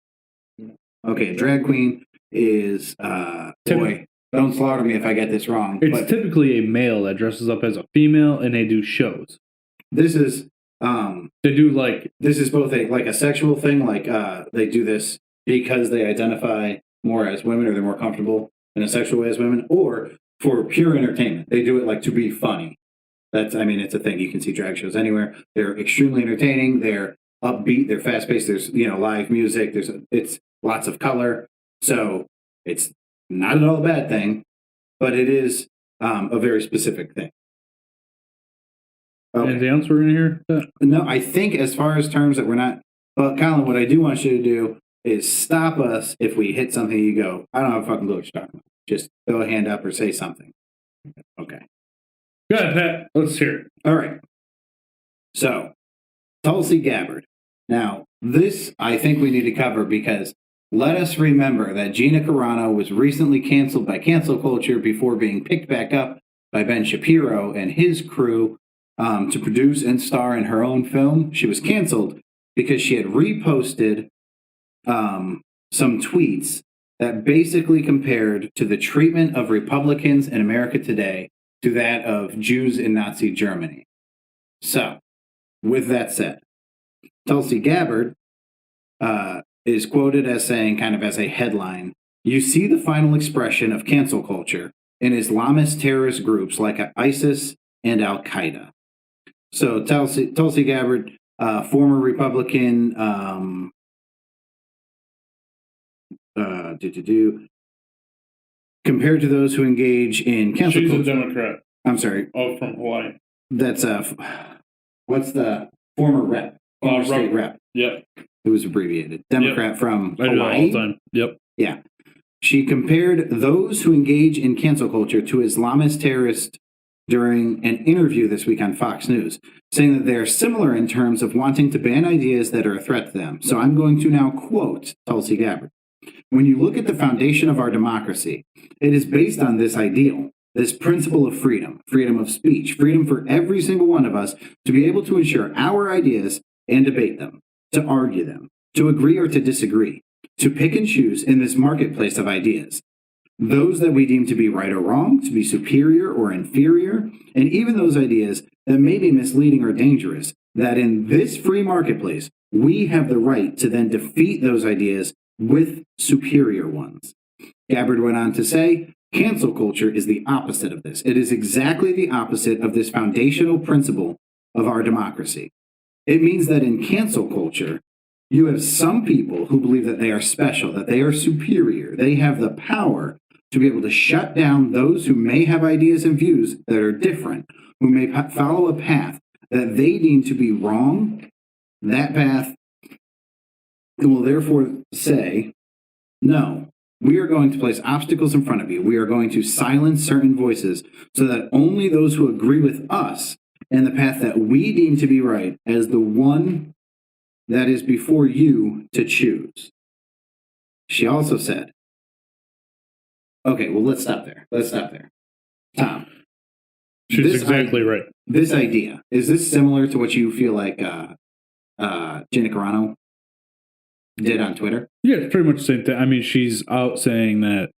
Okay, drag queen is, boy, don't slaughter me if I get this wrong. It's but typically a male that dresses up as a female and they do shows. this is They do like this is both a sexual thing, like they do this because they identify more as women or they're more comfortable in a sexual way as women, or for pure entertainment. They do it like to be funny. It's a thing. You can see drag shows anywhere. They're extremely entertaining. They're upbeat. They're fast paced. There's live music. It's lots of color. So it's not at all a bad thing, but it is a very specific thing. Okay. anything else we're gonna hear. No, I think as far as terms that we're not. Well, Colin, what I do want you to do is stop us if we hit something. You go, I don't have a fucking clue what you're talking about. Just throw a hand up or say something. Okay. Go ahead, Pat. Let's hear it. All right. So, Tulsi Gabbard. Now, this I think we need to cover because let us remember that Gina Carano was recently canceled by cancel culture before being picked back up by Ben Shapiro and his crew to produce and star in her own film. She was canceled because she had reposted some tweets that basically compared to the treatment of Republicans in America today to that of Jews in Nazi Germany. So, with that said, Tulsi Gabbard is quoted as saying, kind of as a headline, "You see the final expression of cancel culture in Islamist terrorist groups like ISIS and Al Qaeda." So Tulsi Gabbard, former Republican, compared to those who engage in cancel She's culture. a Democrat. I'm sorry. Oh, from Hawaii. That's what's the former rep? Former state rep. Yep. It was abbreviated. Democrat from I do that all Hawaii. the time. Yep. Yeah. She compared those who engage in cancel culture to Islamist terrorists during an interview this week on Fox News, saying that they are similar in terms of wanting to ban ideas that are a threat to them. So I'm going to now quote Tulsi Gabbard. "When you look at the foundation of our democracy, it is based on this ideal, this principle of freedom, freedom of speech, freedom for every single one of us to be able to ensure our ideas and debate them, to argue them, to agree or to disagree, to pick and choose in this marketplace of ideas. Those that we deem to be right or wrong, to be superior or inferior, and even those ideas that may be misleading or dangerous, that in this free marketplace, we have the right to then defeat those ideas with superior ones." Gabbard went on to say, "Cancel culture is the opposite of this. It is exactly the opposite of this foundational principle of our democracy. It means that in cancel culture, you have some people who believe that they are special, that they are superior. They have the power to be able to shut down those who may have ideas and views that are different, who may follow a path that they deem to be wrong. That path will therefore say, no, we are going to place obstacles in front of you. We are going to silence certain voices so that only those who agree with us and the path that we deem to be right as the one that is before you to choose." She also said, okay, well, let's stop there. Tom. She's exactly right. This idea, is this similar to what you feel like Gina Carano did on Twitter? Yeah, it's pretty much the same thing. I mean, she's out saying that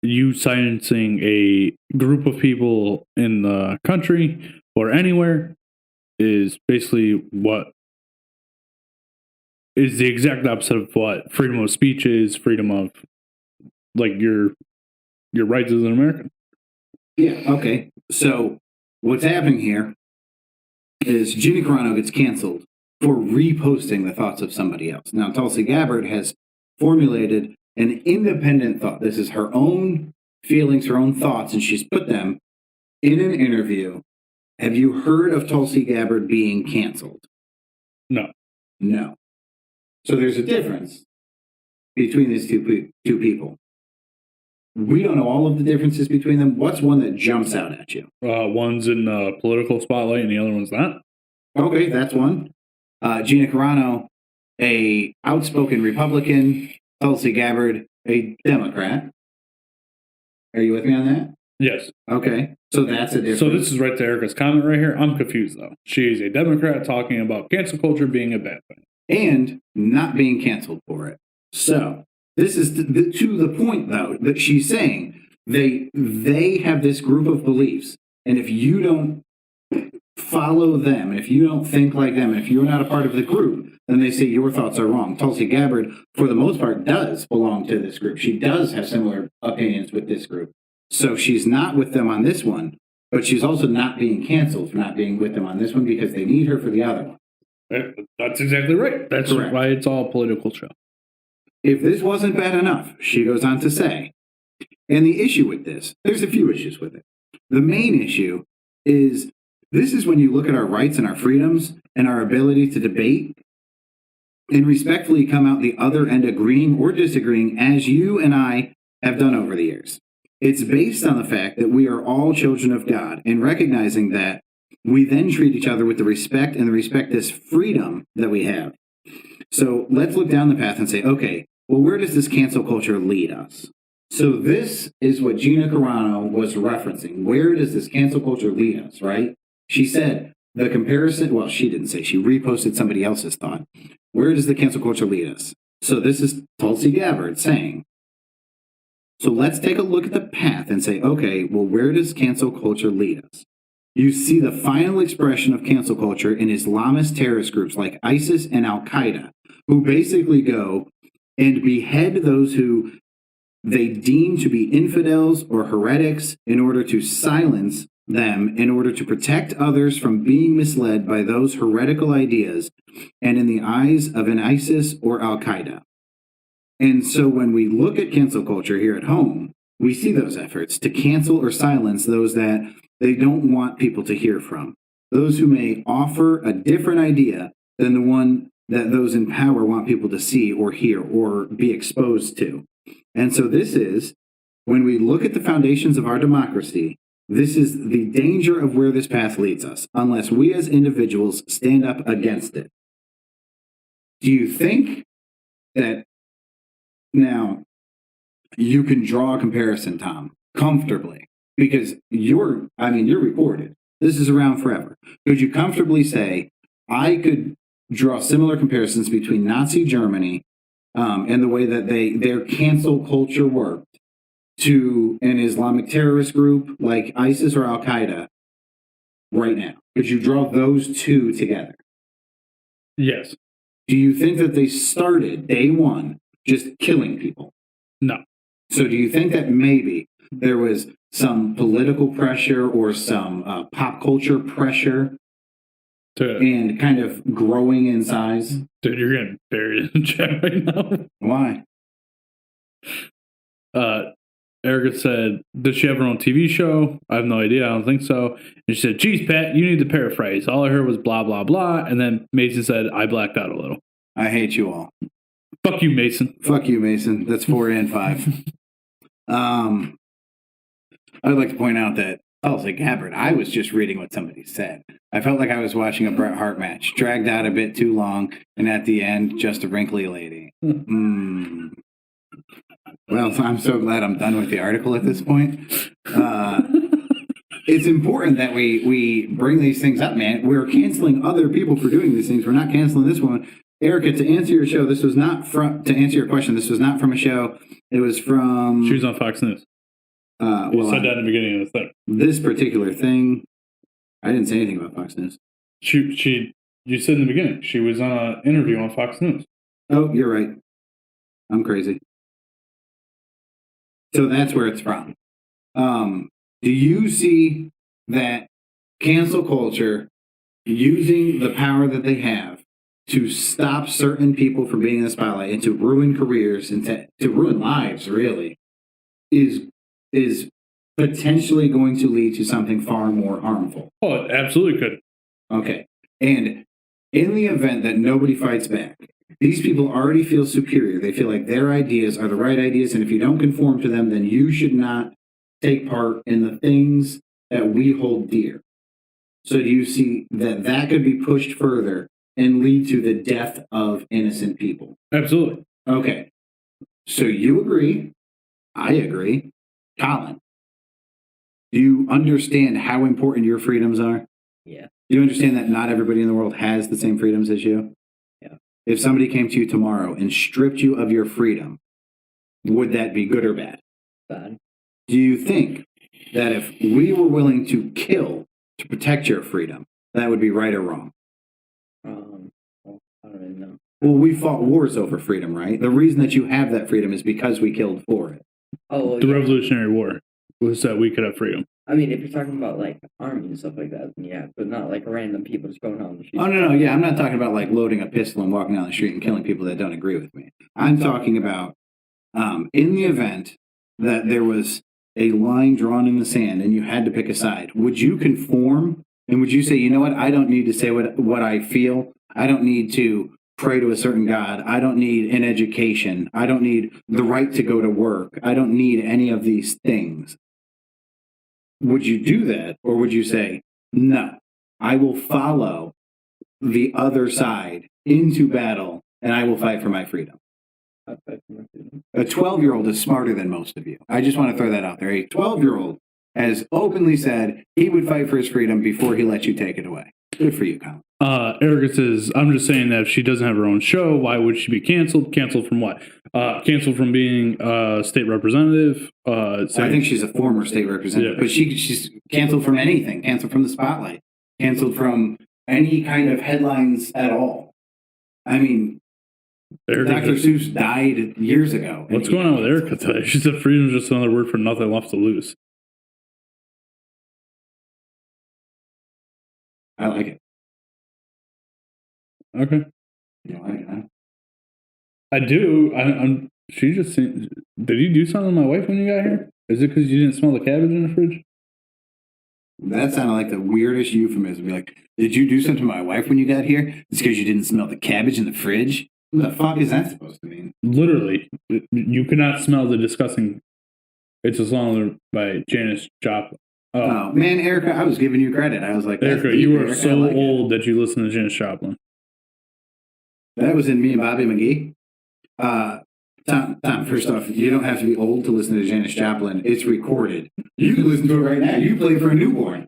you silencing a group of people in the country or anywhere is basically what is the exact opposite of what freedom of speech is, freedom of like your rights as an American. Yeah, okay. So what's happening here is Gina Carano gets canceled for reposting the thoughts of somebody else. Now, Tulsi Gabbard has formulated an independent thought. This is her own feelings, her own thoughts, and she's put them in an interview. Have you heard of Tulsi Gabbard being canceled? No. No. So there's a difference between these two people. We don't know all of the differences between them. What's one that jumps out at you? One's in the political spotlight and the other one's not. Okay, that's one. Gina Carano, a outspoken Republican. Tulsi Gabbard, a Democrat. Are you with me on that? Yes. Okay, so that's a difference. So this is right to Erica's comment right here. I'm confused though. She is a Democrat talking about cancel culture being a bad thing. And not being canceled for it. So this is to the point, though, that she's saying they have this group of beliefs, and if you don't follow them, if you don't think like them, if you're not a part of the group, then they say your thoughts are wrong. Tulsi Gabbard, for the most part, does belong to this group. She does have similar opinions with this group. So she's not with them on this one, but she's also not being canceled for not being with them on this one because they need her for the other one. That's exactly right. That's correct. Why it's all a political show. If this wasn't bad enough, she goes on to say, and the issue with this, there's a few issues with it. The main issue is this is when you look at our rights and our freedoms and our ability to debate and respectfully come out the other end agreeing or disagreeing as you and I have done over the years. It's based on the fact that we are all children of God and recognizing that we then treat each other with the respect and the respect this freedom that we have. So let's look down the path and say, okay, well, where does this cancel culture lead us? So this is what Gina Carano was referencing. Where does this cancel culture lead us, right? She said the comparison, well, she didn't say, she reposted somebody else's thought. Where does the cancel culture lead us? So this is Tulsi Gabbard saying, so let's take a look at the path and say, okay, well, where does cancel culture lead us? You see the final expression of cancel culture in Islamist terrorist groups like ISIS and Al Qaeda, who basically go and behead those who they deem to be infidels or heretics in order to silence them, in order to protect others from being misled by those heretical ideas and in the eyes of an ISIS or Al Qaeda. And so when we look at cancel culture here at home, we see those efforts to cancel or silence those that they don't want people to hear from, those who may offer a different idea than the one that those in power want people to see or hear or be exposed to. And so this is, when we look at the foundations of our democracy, this is the danger of where this path leads us, unless we as individuals stand up against it. Do you think that now you can draw a comparison, Tom, comfortably? Because you're recorded. This is around forever. Could you comfortably say, I could draw similar comparisons between Nazi Germany and the way that their cancel culture worked to an Islamic terrorist group like ISIS or Al Qaeda right now? Could you draw those two together? Yes. Do you think that they started day one just killing people? No. So do you think that maybe there was some political pressure or some pop culture pressure and kind of growing in size? Dude, you're getting buried in the chat right now. Why? Erica said, does she have her own TV show? I have no idea. I don't think so. And she said, geez, Pat, you need to paraphrase. All I heard was blah, blah, blah. And then Mason said, I blacked out a little. I hate you all. Fuck you, Mason. Fuck you, Mason. That's 4 and 5. I'd like to point out that Tulsi Gabbard, I was just reading what somebody said. I felt like I was watching a Bret Hart match, dragged out a bit too long, and at the end, just a wrinkly lady. Well, I'm so glad I'm done with the article at this point. It's important that we bring these things up, man. We're canceling other people for doing these things. We're not canceling this one. Erica, to answer your show, this was not from, to answer your question, this was not from a show. It was from... She was on Fox News. You said that in the beginning of the thing. This particular thing, I didn't say anything about Fox News. You said in the beginning, she was on an interview on Fox News. Oh, you're right. I'm crazy. So that's where it's from. Do you see that cancel culture using the power that they have to stop certain people from being in the spotlight and to ruin careers and to ruin lives, really, is potentially going to lead to something far more harmful? Oh, it absolutely could. Okay. And in the event that nobody fights back, these people already feel superior. They feel like their ideas are the right ideas, and if you don't conform to them, then you should not take part in the things that we hold dear. So do you see that that could be pushed further and lead to the death of innocent people? Absolutely. Okay. So you agree. I agree. Colin, do you understand how important your freedoms are? Yeah. Do you understand that not everybody in the world has the same freedoms as you? Yeah. If somebody came to you tomorrow and stripped you of your freedom, would that be good or bad? Bad. Do you think that if we were willing to kill to protect your freedom, that would be right or wrong? Well, I don't even know. Well, we fought wars over freedom, right? The reason that you have that freedom is because we killed for it. Oh, The yeah. Revolutionary War was that we could have freedom. I mean, if you're talking about like army and stuff like that, then yeah, but not like random people just going out on the street. Oh, no, yeah, I'm not talking about like loading a pistol and walking down the street and killing people that don't agree with me. I'm talking about in the event that there was a line drawn in the sand and you had to pick a side, would you conform? And would you say, you know what, I don't need to say what I feel. I don't need to pray to a certain God. I don't need an education. I don't need the right to go to work. I don't need any of these things. Would you do that? Or would you say, no, I will follow the other side into battle, and I will fight for my freedom. A 12-year-old is smarter than most of you. I just want to throw that out there. A 12-year-old has openly said he would fight for his freedom before he let you take it away. Good for you, Colin. Erica says, I'm just saying that if she doesn't have her own show, why would she be canceled? Canceled from what? Canceled from being a state representative? I think she's a former state representative, but she's canceled from anything. Canceled from the spotlight. Canceled from any kind of headlines at all. I mean, Dr. Seuss died years ago. What's going on with Erica today? She said freedom is just another word for nothing left to lose. I like it. Okay. You like it, huh? I do. She just did you do something to my wife when you got here? Is it because you didn't smell the cabbage in the fridge? That sounded like the weirdest euphemism. Be like, did you do something to my wife when you got here? It's because you didn't smell the cabbage in the fridge? What the fuck is that supposed to mean? Literally. You could not smell the disgusting It's a song by Janis Joplin. Oh, man, Erica, I was giving you credit. I was like, Erica, you are so old that you listen to Janis Joplin. That was in Me and Bobby McGee. Tom, first off, you don't have to be old to listen to Janis Joplin. It's recorded. You can listen to it right now. You play for a newborn.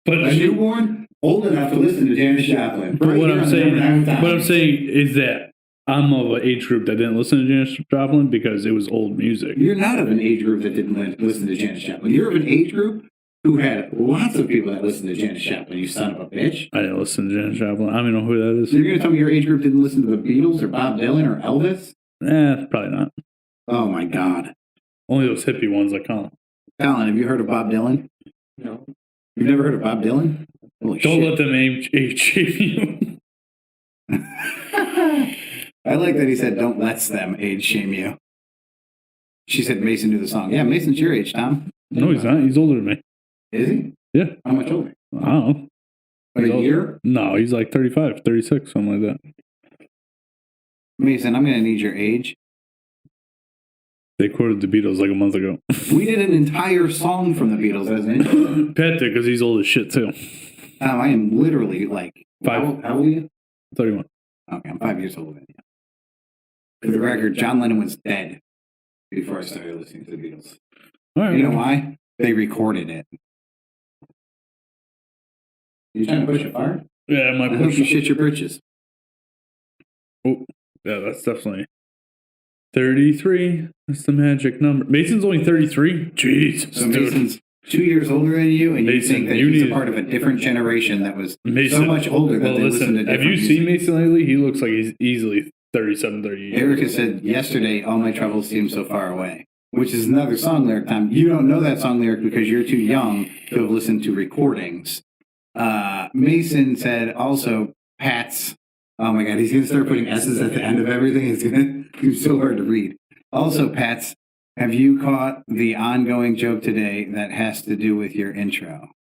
But a newborn old enough to listen to Janis Joplin. But what I'm saying is that I'm of an age group that didn't listen to Janis Joplin because it was old music. You're not of an age group that didn't listen to Janis Joplin. You're of an age group who had lots of people that listened to Janis Joplin, you son of a bitch. I didn't listen to Janis Joplin. I don't even know who that is. So you're going to tell me your age group didn't listen to the Beatles or Bob Dylan or Elvis? Probably not. Oh, my God. Only those hippie ones like Colin. Colin, have you heard of Bob Dylan? No. You've never heard of Bob Dylan? Holy Don't shit. let them age shame you. I like that he said, don't let them age shame you. She said Mason knew the song. Yeah, Mason's your age, Tom. No, he's not. He's older than me. Is he? Yeah. How much older? I don't know. Like a year? No, he's like 35, 36, something like that. Mason, I'm going to need your age. They quoted the Beatles like a month ago. We did an entire song from the Beatles as an intro. Pat did because he's old as shit too. Tom, I am literally like... Five. How old are you? 31. Okay, I'm 5 years older than you. For the record, John Lennon was dead before I started listening to the Beatles. All right. You know why? They recorded it. You trying to push a fart? Yeah, my I hope you shit your britches. Oh, yeah, that's definitely 33. That's the magic number. Mason's only 33. Jeez, So Mason's 2 years older than you, and Mason, you think that you he's need- a part of a different generation that was Mason, so much older that well, they listen, listened to have different you seen music. Mason lately? He looks like he's easily 37, 38. Erica said yesterday, all my troubles seem so far away, which is another song lyric, Tom. You don't know that song lyric because you're too young to have listened to recordings. Mason said also, Pat's, oh my God, he's going to start putting S's at the end of everything. It's going to be so hard to read. Also, Pat's, have you caught the ongoing joke today that has to do with your intro?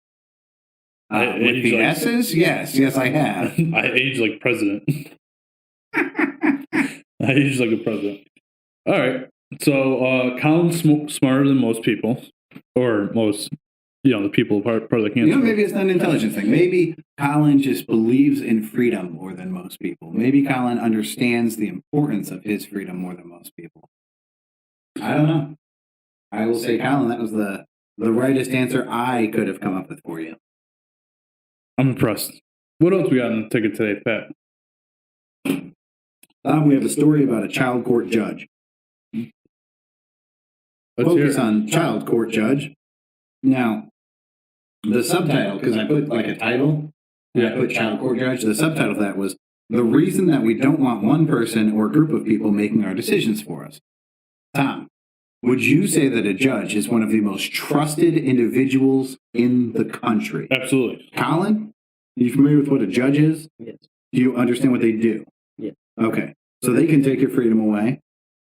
With the S's? Yes, I have. I age like president. I age like a president. All right. So Colin's smarter than most people, or most, the people part of the cancer. Maybe it's not an intelligence thing. Maybe Colin just believes in freedom more than most people. Maybe Colin understands the importance of his freedom more than most people. I don't know. I will say, Colin, that was the rightest answer I could have come up with for you. I'm impressed. What else we got on the ticket today, Pat? We have a story about a child court judge. Let's hear Focus it. on child court judge. Now, the subtitle, because I put like a title, I put child court judge. The subtitle of that was the reason that we don't want one person or group of people making our decisions for us. Tom, would you say that a judge is one of the most trusted individuals in the country? Absolutely. Colin, are you familiar with what a judge is? Yes. Do you understand what they do? Yes. Okay. So they can take your freedom away,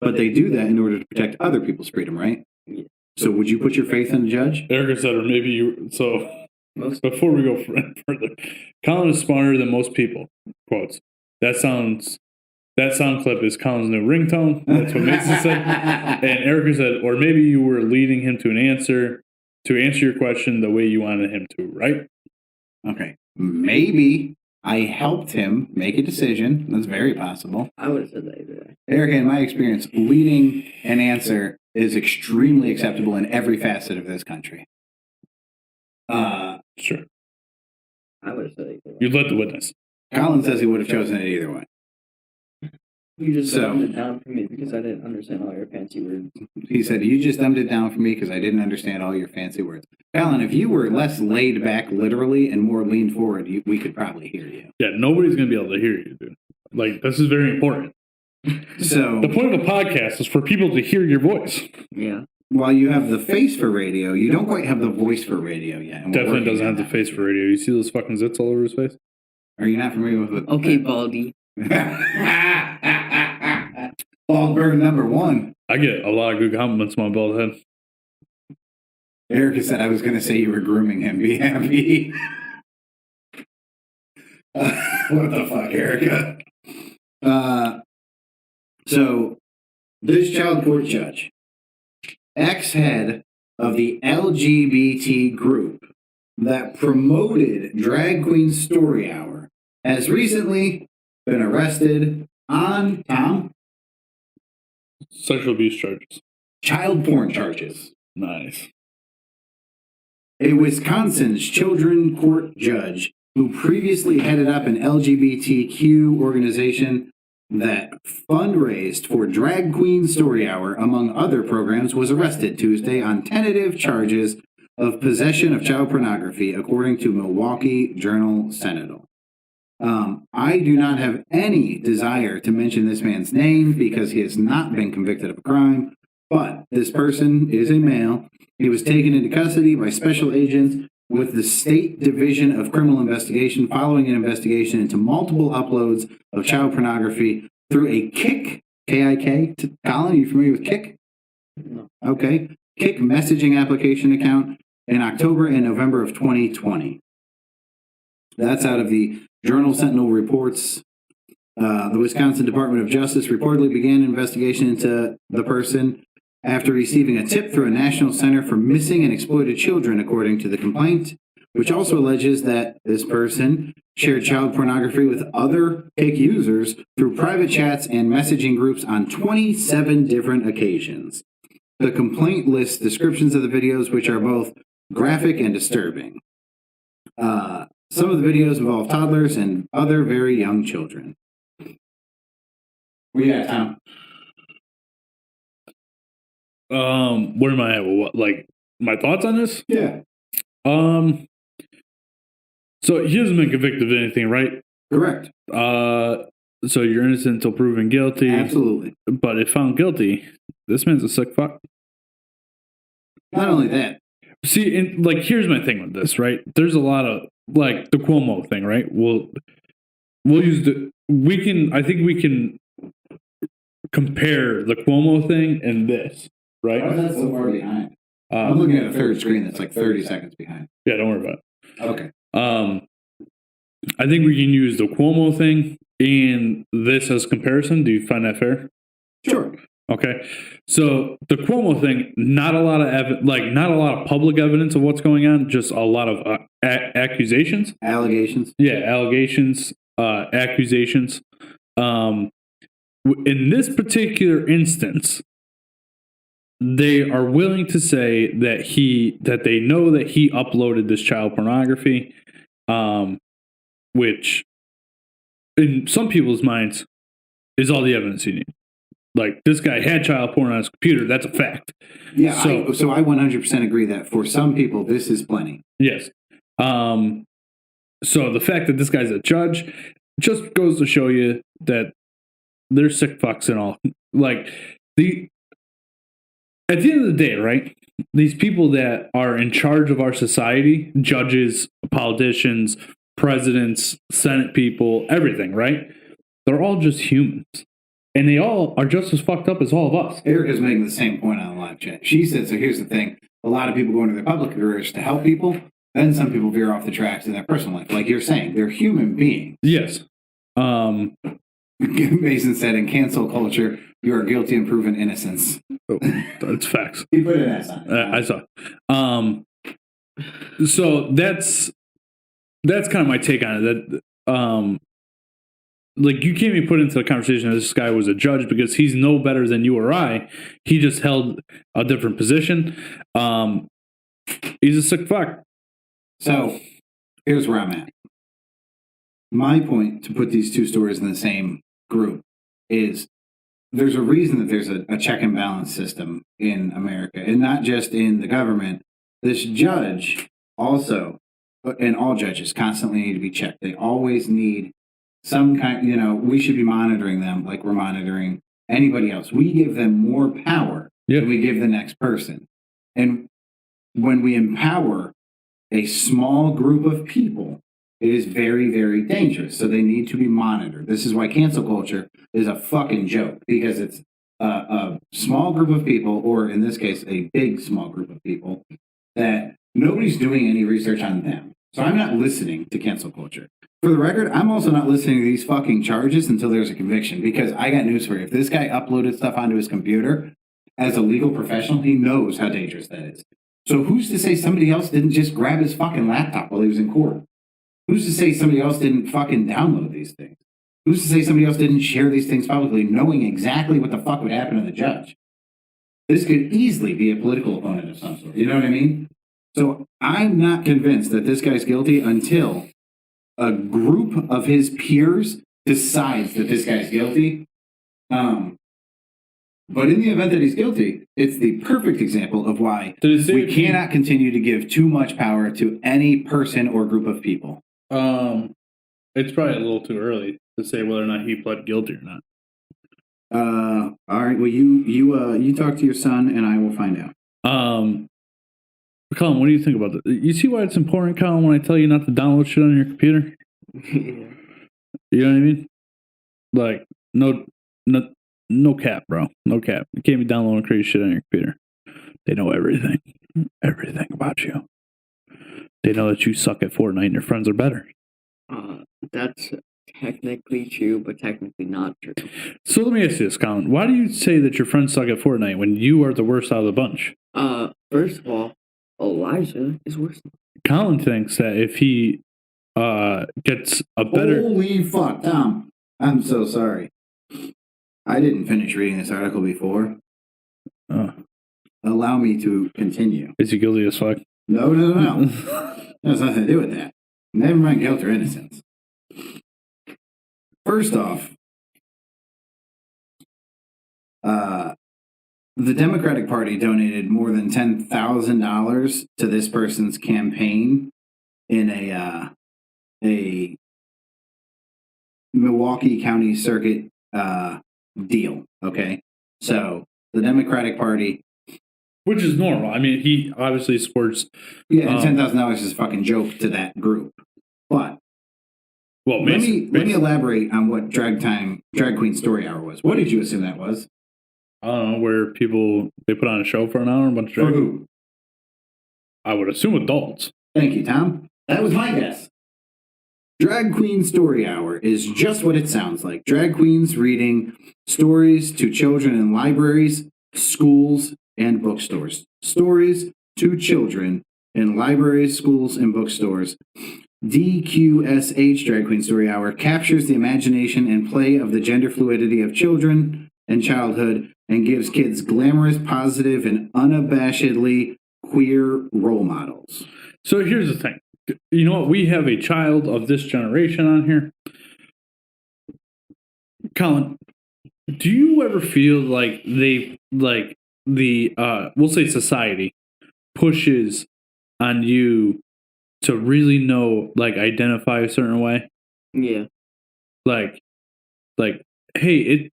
but they do that in order to protect other people's freedom, right? Yes. So would you put your faith in a judge? Erica said, or maybe you. So before we go further, Colin is smarter than most people. Quotes. That sound clip is Colin's new ringtone. That's what Mason said. And Erica said, or maybe you were leading him to answer your question the way you wanted him to, right? Okay. Maybe I helped him make a decision. That's very possible. I would have said that either way. Erica, in my experience, leading an answer is extremely acceptable in every facet of this country. Sure. I would have said either way. You led the witness. Colin says he would have chosen it either way. You just So- dumbed it down for me because I didn't understand all your fancy words. He said, you just dumbed it down for me because I didn't understand all your fancy words. Colin, if you were less laid back literally and more leaned forward, we could probably hear you. Yeah, nobody's going to be able to hear you, dude. Like, this is very important. So The point of the podcast is for people to hear your voice. Yeah. while you have the face for radio, you don't quite have the voice for radio yet. and we're Definitely working doesn't on have the that. face for radio. You see those fucking zits all over his face? Are you not familiar with Okay, Baldy. Baldberg number 1. I get a lot of good compliments on my bald head. Erica said I was going to say you were grooming him. Be happy. What the fuck, Erica? So, this child court judge, ex-head of the LGBT group that promoted Drag Queen Story Hour, has recently been arrested on, Tom, Sexual abuse charges. child porn charges. Nice. A Wisconsin's children court judge who previously headed up an LGBTQ organization that fundraised for Drag Queen Story Hour, among other programs, was arrested Tuesday on tentative charges of possession of child pornography, according to Milwaukee Journal Sentinel. I do not have any desire to mention this man's name because he has not been convicted of a crime, but this person is a male. He was taken into custody by special agents with the State Division of Criminal Investigation following an investigation into multiple uploads of child pornography through a Kik, K-I-K. Colin, are you familiar with Kik? No. Okay. Kik messaging application account in October and November of 2020. That's out of the Journal Sentinel reports. The Wisconsin Department of Justice reportedly began an investigation into the person after receiving a tip through a National Center for Missing and Exploited Children, according to the complaint, which also alleges that this person shared child pornography with other Kik users through private chats and messaging groups on 27 different occasions. The complaint lists descriptions of the videos, which are both graphic and disturbing. Some of the videos involve toddlers and other very young children. What do you got, Tom? Where am I at? What, like, my thoughts on this? Yeah, So he hasn't been convicted of anything, right? correct. So you're innocent until proven guilty. Absolutely. But if found guilty, this man's a sick fuck. Not only that, See, and like, here's my thing with this, right? There's a lot of, like, the Cuomo thing, right? We'll use I think we can compare the Cuomo thing and this, right? why is that so far behind? I'm looking at a third screen that's like 30 seconds behind. Yeah, don't worry about it. Okay. I think we can use the Cuomo thing and this as comparison. Do you find that fair? Sure. Okay. So the Cuomo thing, not a lot of not a lot of public evidence of what's going on, just a lot of accusations. Allegations. Yeah, allegations, accusations. In this particular instance, they are willing to say that they know that he uploaded this child pornography, which in some people's minds is all the evidence you need. Like, this guy had child porn on his computer. That's a fact. Yeah, So- so I 100% agree that for some people, this is plenty. Yes. So the fact that this guy's a judge just goes to show you that they're sick fucks and all. Like, at the end of the day, right? These people that are in charge of our society, judges, politicians, presidents, Senate people, everything, right? They're all just humans. And they all are just as fucked up as all of us. Erica's making the same point on the live chat. She said, so here's the thing. A lot of people go into their public careers to help people. Then some people veer off the tracks in their personal life. Like you're saying, they're human beings. Yes. Mason said, in cancel culture, you are guilty and proven innocence. Oh, that's facts. He put an S on it. I saw. So that's kind of my take on it. That like you can't be put into the conversation that this guy was a judge because he's no better than you or I. He just held a different position. He's a sick fuck. So here's where I'm at. My point to put these two stories in the same group is there's a reason that there's a check and balance system in America, and not just in the government. This judge also, and all judges constantly need to be checked. They always need some kind, we should be monitoring them like we're monitoring anybody else. We give them more power than we give the next person. And when we empower a small group of people, it is very, very dangerous. So they need to be monitored. This is why cancel culture is a fucking joke, because it's a small group of people, or in this case, a big small group of people, that nobody's doing any research on them. So I'm not listening to cancel culture. For the record, I'm also not listening to these fucking charges until there's a conviction, because I got news for you. If this guy uploaded stuff onto his computer, as a legal professional, he knows how dangerous that is. So who's to say somebody else didn't just grab his fucking laptop while he was in court? Who's to say somebody else didn't fucking download these things? Who's to say somebody else didn't share these things publicly, knowing exactly what the fuck would happen to the judge? This could easily be a political opponent of some sort. You know what I mean? So I'm not convinced that this guy's guilty until a group of his peers decides that this guy's guilty. But in the event that he's guilty, it's the perfect example of why we cannot continue to give too much power to any person or group of people. It's probably a little too early to say whether or not he pled guilty or not. All right. Well, you talk to your son, and I will find out. Colin, what do you think about this? You see why it's important, Colin, when I tell you not to download shit on your computer? Yeah. You know what I mean? Like, no cap, bro. No cap. You can't be downloading crazy shit on your computer. They know everything. Everything about you. They know that you suck at Fortnite and your friends are better. That's technically true, but technically not true. So let me ask you this, Colin. Why do you say that your friends suck at Fortnite when you are the worst out of the bunch? First of all, Elijah is worse. Colin thinks that if he gets a better... Holy fuck, Tom. I'm so sorry. I didn't finish reading this article before. Allow me to continue. Is he guilty as fuck? No. That has nothing to do with that. Never mind guilt or innocence. First off, the Democratic Party donated more than $10,000 to this person's campaign in a Milwaukee County Circuit deal. Okay, so the Democratic Party, which is normal. I mean, he obviously supports. Yeah, and $10,000 is a fucking joke to that group. But let me elaborate on what Drag Queen Story Hour was. What did you assume that was? I don't know, where they put on a show for an hour, a bunch of drag. For who? I would assume adults. Thank you, Tom. That was my guess. Drag Queen Story Hour is just what it sounds like. Drag queens reading stories to children in libraries, schools, and bookstores. Stories to children in libraries, schools, and bookstores. DQSH, Drag Queen Story Hour, captures the imagination and play of the gender fluidity of children and childhood and gives kids glamorous, positive, and unabashedly queer role models. So here's the thing. You know what? We have a child of this generation on here. Colin, do you ever feel like we'll say society pushes on you to really know, like, identify a certain way? Yeah. Like, hey,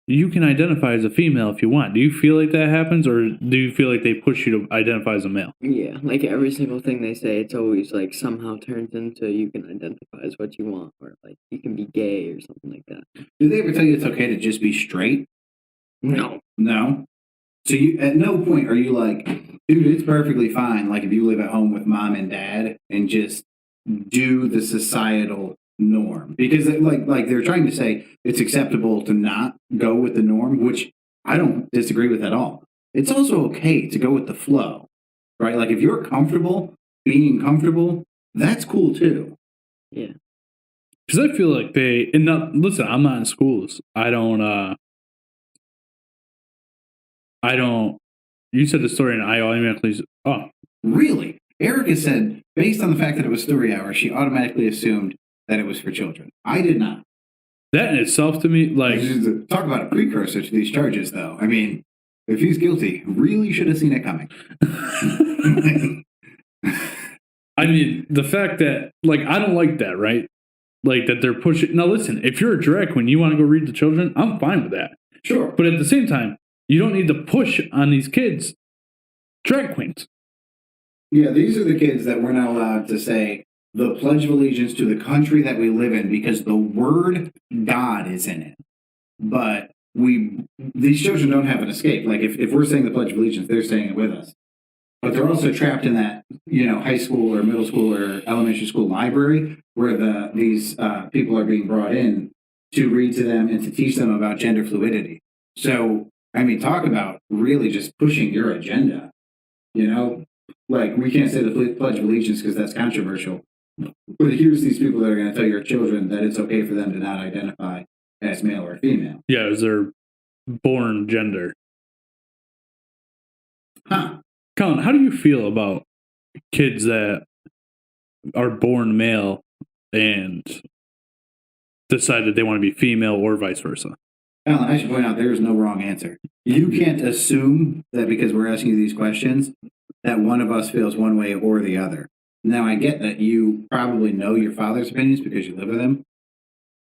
you can identify as a female if you want. Do you feel like that happens, or do you feel like they push you to identify as a male? Yeah, like every single thing they say, it's always like somehow turns into you can identify as what you want, or like you can be gay or something like that. Do they ever tell you it's okay to just be straight? No. So you, at no point are you like, dude, it's perfectly fine. Like if you live at home with mom and dad and just do the societal norm, because like they're trying to say it's acceptable to not go with the norm, which I don't disagree with at all. It's also okay to go with the flow, right? Like if you're comfortable being comfortable, that's cool too. Yeah. Because I feel like listen, I'm not in schools. I don't, you said the story and I automatically, Really? Erica said, based on the fact that it was story hour, she automatically assumed that it was for children. I did not. that in itself to me, like, Talk about a precursor to these charges, though. I mean, if he's guilty, really should have seen it coming. I mean, the fact that, like, I don't like that, right? Like, that they're pushing. Now, listen, if you're a drag queen, you want to go read to children, I'm fine with that. Sure. But at the same time, you don't need to push on these kids drag queens. Yeah, these are the kids that we're not allowed to say the Pledge of Allegiance to the country that we live in because the word God is in it. But these children don't have an escape. Like, if we're saying the Pledge of Allegiance, they're saying it with us. But they're also trapped in that, high school or middle school or elementary school library where these people are being brought in to read to them and to teach them about gender fluidity. So, I mean, talk about really just pushing your agenda. Like, we can't say the Pledge of Allegiance because that's controversial. But here's these people that are going to tell your children that it's okay for them to not identify as male or female. Yeah, as their born gender. Huh. Colin, how do you feel about kids that are born male and decide that they want to be female or vice versa? Alan, I should point out there is no wrong answer. You can't assume that because we're asking you these questions that one of us feels one way or the other. Now, I get that you probably know your father's opinions because you live with him,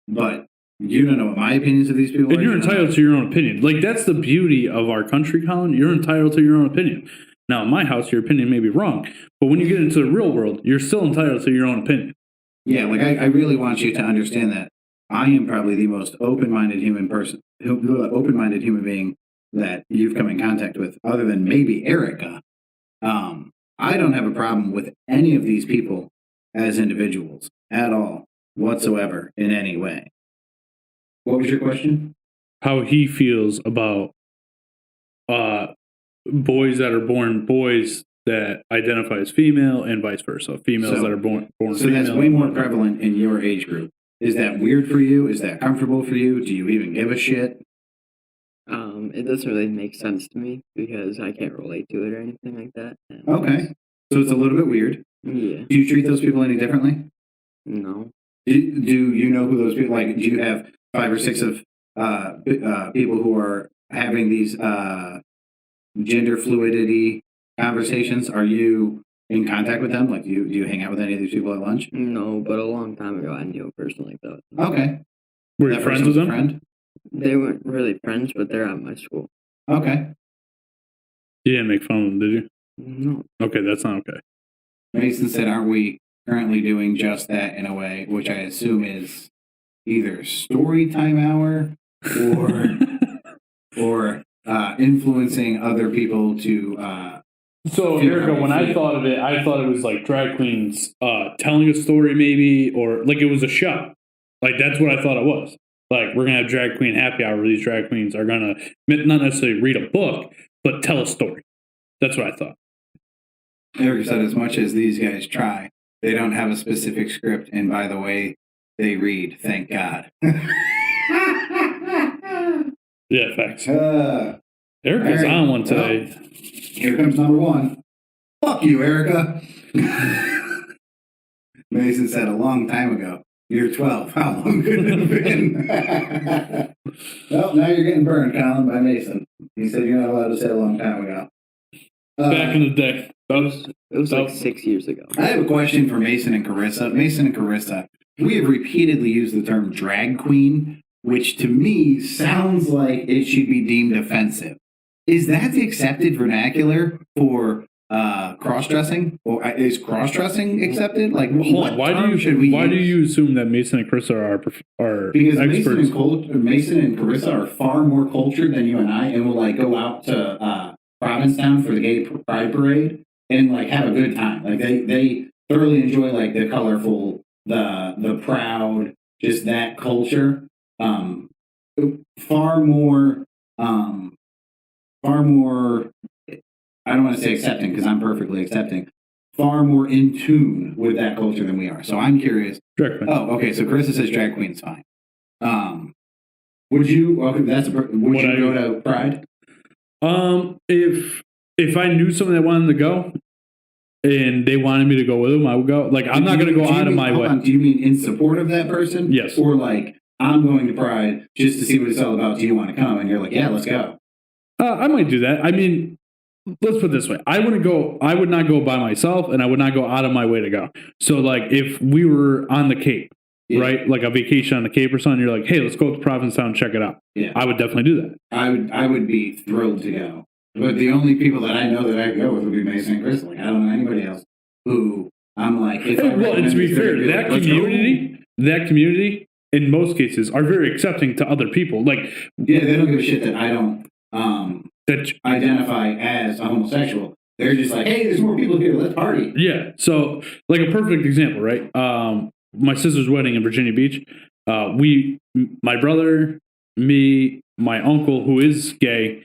but you don't know what my opinions of these people are. And you're entitled to your own opinion. Like, that's the beauty of our country, Colin. You're entitled to your own opinion. Now, in my house, your opinion may be wrong, but when you get into the real world, you're still entitled to your own opinion. Yeah, like I really want you to understand that I am probably the most open-minded human being that you've come in contact with, other than maybe Erica. I don't have a problem with any of these people as individuals at all, whatsoever, in any way. What was your question? How he feels about boys that are born boys that identify as female and vice versa. Females that are born female. So that's way more prevalent in your age group. Is that weird for you? Is that comfortable for you? Do you even give a shit? It doesn't really make sense to me because I can't relate to it or anything like that. And Okay. So it's a little bit weird. Yeah. Do you treat those people any differently? No. Do you know who those people, like, do you have 5 or 6 of people who are having these gender fluidity conversations? Are you in contact with them? Like, do you hang out with any of these people at lunch? No, but a long time ago I knew a person like that. Okay. Were you friends with them? Friend? They weren't really friends, but they're at my school. Okay. You didn't make fun of them, did you? No. Okay, that's not okay. Mason said, aren't we currently doing just that in a way, which I assume is either story time hour or influencing other people to So, feel Erica, how when they I feel. thought of it, I thought it was like drag queens telling a story maybe, or like it was a show. Like, that's what I thought it was. Like, we're going to have drag queen happy hour where these drag queens are going to not necessarily read a book, but tell a story. That's what I thought. Eric said, as much as these guys try, they don't have a specific script, and by the way, they read, thank God. Yeah, facts. Erica's Erica's on one today. Here comes number 1. Fuck you, Erica. Mason said a long time ago. You're 12. How long could it have been? Well, now you're getting burned, Colin, by Mason. He said you're not allowed to say a long time ago. Back in the day. It was like 6 years ago. I have a question for Mason and Carissa. Mason and Carissa, we have repeatedly used the term drag queen, which to me sounds like it should be deemed offensive. Is that the accepted vernacular for cross-dressing? Or is cross-dressing accepted? Like, what term should we Why do use? you assume that Mason and Carissa are Because experts? Mason and Carissa are far more cultured than you and I, and will like go out to Provincetown for the gay pride parade and like have a good time. Like they thoroughly enjoy like the colorful, the proud, just that culture. Far more. I don't want to say accepting because I'm perfectly accepting. far more in tune with that culture than we are. So I'm curious. Drag queen. Oh, okay. So Carissa says drag queen's fine. Would you? Okay, would you go to Pride? If I knew someone that wanted to go and they wanted me to go with them, I would go. Like, I'm not going to go out of my way. Do you mean in support of that person? Yes. Or like, I'm going to Pride just to see what it's all about. Do you want to come? And you're like, yeah, let's go. I might do that. I mean, let's put it this way. I would not go by myself, and I would not go out of my way to go. So, like, if we were on the Cape, right? Like a vacation on the Cape or something, you're like, hey, let's go to Provincetown and check it out. Yeah. I would definitely do that. I would be thrilled to go. But the only people that I know that I go with would be Mason and Chris. Like, I don't know anybody else who I'm like, if I well, and to be fair, that community, in most cases, are very accepting to other people. Like, yeah, they don't give a shit that I don't identify as a homosexual. They're just like, hey, there's more people here. Let's party. Yeah. So, like a perfect example, right? My sister's wedding in Virginia Beach. My brother, me, my uncle, who is gay,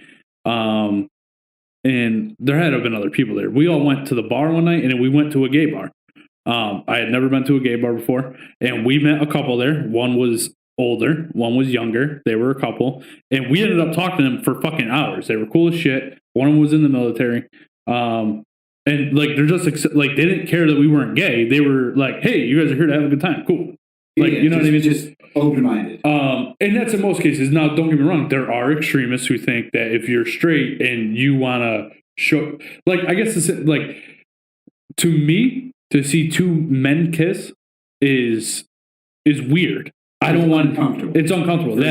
and there had to have been other people there. We all went to the bar one night, and then we went to a gay bar. I had never been to a gay bar before, and we met a couple there. One was older, one was younger. They were a couple, and we ended up talking to them for fucking hours. They were cool as shit. One of them was in the military, and like they're just like they didn't care that we weren't gay. They were like, "Hey, you guys are here to have a good time. Cool." Like, yeah, you know what I mean? Just open-minded. And that's in most cases. Now, don't get me wrong. There are extremists who think that if you're straight and you want to show, like, I guess it's like, to me, to see two men kiss is weird. I don't want. Uncomfortable. It's uncomfortable.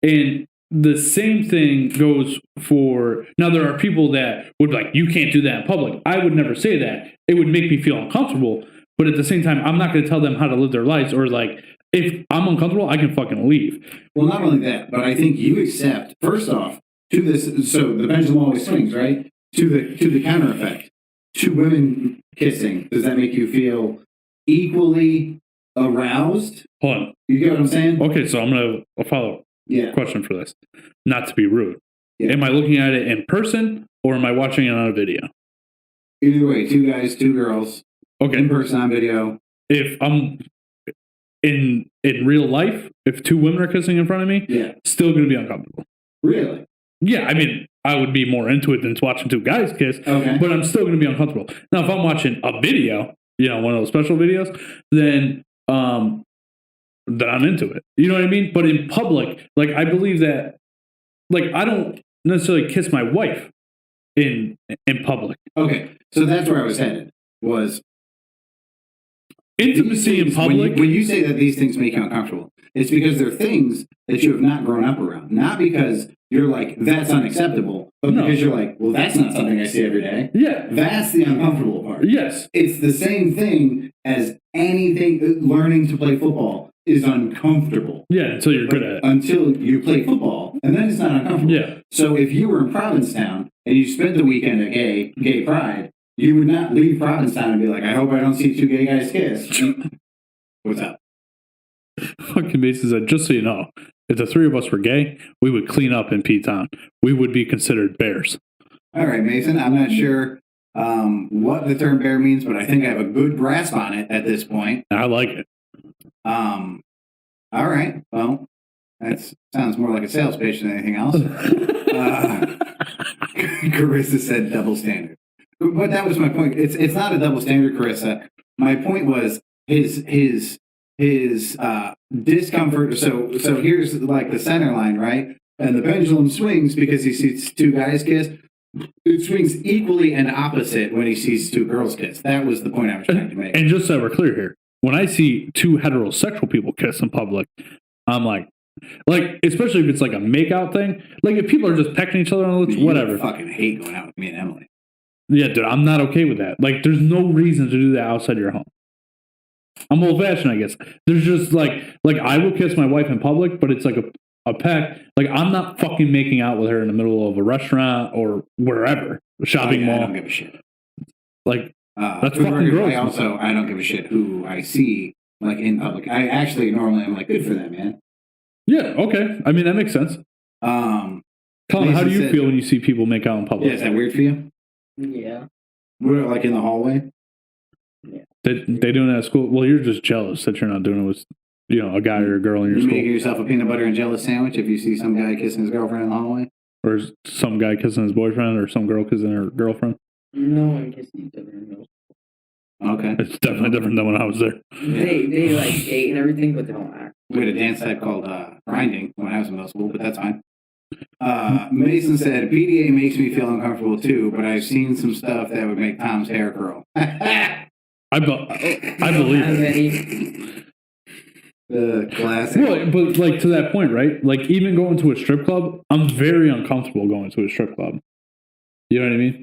And the same thing goes for. Now, there are people that would be like, you can't do that in public. I would never say that. It would make me feel uncomfortable. But at the same time, I'm not going to tell them how to live their lives, or like, if I'm uncomfortable, I can fucking leave. Well, not only that, but I think you accept, first off, to this, so the pendulum always swings, right? To the counter effect. Two women kissing, does that make you feel equally aroused? Hold on. You get what I'm saying? Okay, so I'm going to follow Yeah. question for this. Not to be rude. Yeah. Am I looking at it in person, or am I watching it on a video? Either way, two guys, two girls, Okay. in person on video. If I'm in real life, if two women are kissing in front of me, Yeah. still going to be uncomfortable. Really? Yeah, I mean, I would be more into it than watching two guys kiss, Okay. but I'm still going to be uncomfortable. Now, if I'm watching a video, one of those special videos, then I'm into it. You know what I mean? But in public, like, I believe that, like, I don't necessarily kiss my wife in public. Okay. So that's where I was headed, was Intimacy in public. When you say that these things make you uncomfortable, it's because they're things that you have not grown up around. Not because you're like, that's unacceptable, but because you're like, well, that's not something I see every day. Yeah. That's the uncomfortable part. Yes. It's the same thing as anything, learning to play football is uncomfortable. Yeah, until you're good at it. Until you play football, and then it's not uncomfortable. Yeah. So if you were in Provincetown and you spent the weekend at gay pride, you would not leave Provincetown and be like, I hope I don't see two gay guys kiss. What's up? Fucking Mason said, just so you know, if the three of us were gay, we would clean up in P-Town. We would be considered bears. All right, Mason, I'm not sure what the term bear means, but I think I have a good grasp on it at this point. I like it. All right, well, that sounds more like a sales pitch than anything else. Carissa said double standard. But that was my point. It's not a double standard, Carissa. My point was his discomfort. So here's like the center line, right? And the pendulum swings because he sees two guys kiss. It swings equally and opposite when he sees two girls kiss. That was the point I was trying to make. And just so we're clear here, when I see two heterosexual people kiss in public, I'm like, especially if it's like a makeout thing. Like, if people are just pecking each other on the lips, whatever. I fucking hate going out with me and Emily. Yeah, dude, I'm not okay with that. Like, there's no reason to do that outside your home. I'm old-fashioned, I guess. There's just, like I will kiss my wife in public, but it's like a peck. Like, I'm not fucking making out with her in the middle of a restaurant or wherever. A shopping mall. I don't give a shit. Like, that's for the fucking record, gross. I don't give a shit who I see, like, in public. I actually normally am like, good for them, man. Yeah, okay. I mean, that makes sense. Colin, how do you feel when you see people make out in public? Yeah, is that weird for you? Yeah. We're like in the hallway. They doing that at school? Well, you're just jealous that you're not doing it with, a guy or a girl in your You make school. yourself a peanut butter and jelly sandwich if you see some guy kissing his girlfriend in the hallway. Or some guy kissing his boyfriend or some girl kissing her girlfriend. No one kisses each other in middle school. Okay. It's definitely different than when I was there. They like date and everything, but they don't act. We had a dance type called grinding when I was in middle school, but that's fine. Mason said, PDA makes me feel uncomfortable too, but I've seen some stuff that would make Tom's hair curl. I believe it. The classic. Well, but like to that point, right? Like even going to a strip club, I'm very uncomfortable going to a strip club. You know what I mean?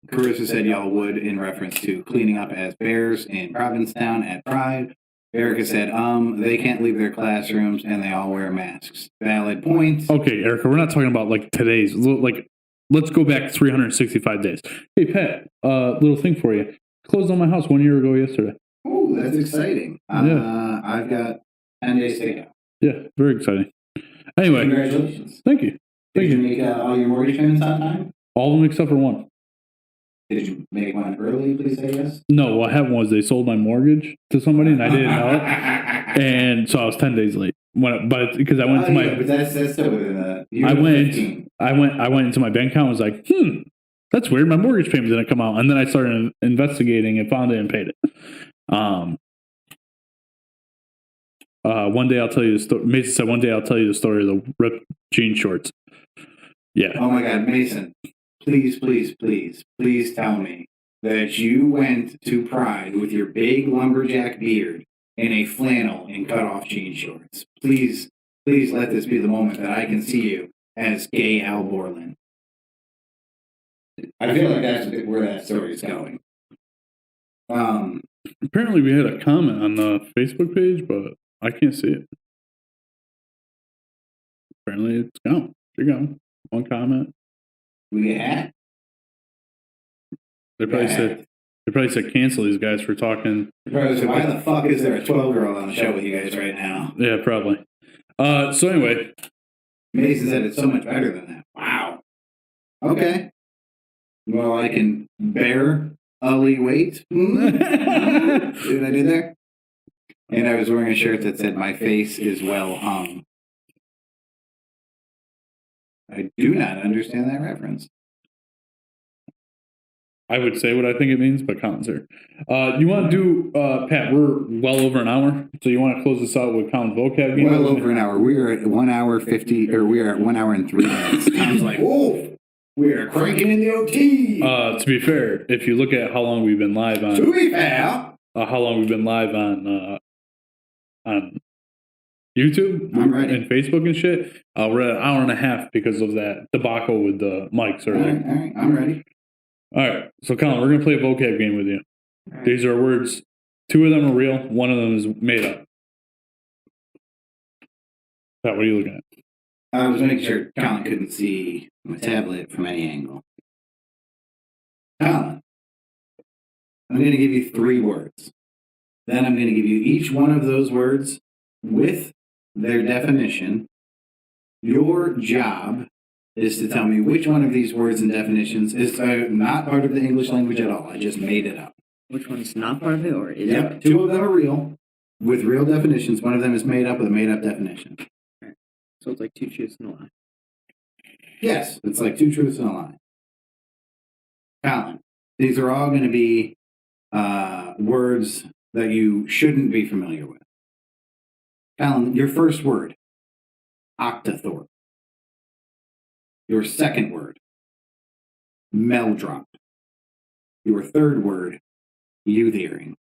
Carissa said y'all would in reference to cleaning up as bears in Provincetown at Pride. Erica said, they can't leave their classrooms and they all wear masks. Valid point. Okay, Erica, we're not talking about like today's. Like, let's go back 365 days. Hey, Pat, little thing for you. Closed on my house 1 year ago yesterday. Oh, that's exciting. Yeah. I've got 10 days to go. Yeah, very exciting. Anyway. Congratulations. Thank you. Did you make all your mortgage payments on time? All of them except for one. Did you make one early? Please say yes. No, what happened was they sold my mortage to somebody and I didn't know it. And so I was 10 days late. Because I went to my... But that's still within the... I went into my bank account and was like, that's weird. My mortgage payment didn't come out. And then I started investigating and found it and paid it. One day I'll tell you the story. Mason said, one day I'll tell you the story of the ripped jean shorts. Yeah. Oh my God, Mason, please tell me that you went to Pride with your big lumberjack beard and a flannel and cut-off jean shorts. Please let this be the moment that I can see you as gay Al Borland. I feel like that's where that story is going. Apparently we had a comment on the Facebook page, but I can't see it. Apparently it's gone. You're gone. One comment. We get hacked? They probably said cancel these guys for talking. They probably said, why the fuck is there a 12-year-old on the show with you guys right now? Yeah, probably. So anyway. Mason said it's so much better than that. Wow. Okay. Well, I can bear weight. See what I did there? And I was wearing a shirt that said, my face is well hung. I do not understand that reference. I would say what I think it means, but Colin's here. You want to do, Pat, we're well over an hour, so you want to close this out with Colin's vocab game? Well over an hour. We are at 1 hour 50, or we are at 1 hour and 3 minutes. Tom's like, whoa, we are cranking in the OT. To be fair, if you look at how long we've been live on... To be fair. How long we've been live on YouTube I'm ready. and Facebook and shit, we're at an hour and a half because of that debacle with the mics earlier. All right, I'm ready. All right, so Colin, we're going to play a vocab game with you. Right. These are words. 2 of them are real. 1 of them is made up. Pat, what are you looking at? I was making sure Colin couldn't see my tablet from any angle. Colin, I'm going to give you 3 words. Then I'm going to give you each one of those words with their definition. Your job is to tell me which one of these words and definitions is not part of the English language at all. I just made it up. Which one's not part of it, or is Yep, it? 2 of them are real, with real definitions. 1 of them is made up with a made up definition. So it's like 2 truths and a lie. Yes, it's like 2 truths and a lie. Colin, these are all going to be words that you shouldn't be familiar with. Colin, your first word, octothorpe. Your second word, Meldrop. Your third word, youth earring.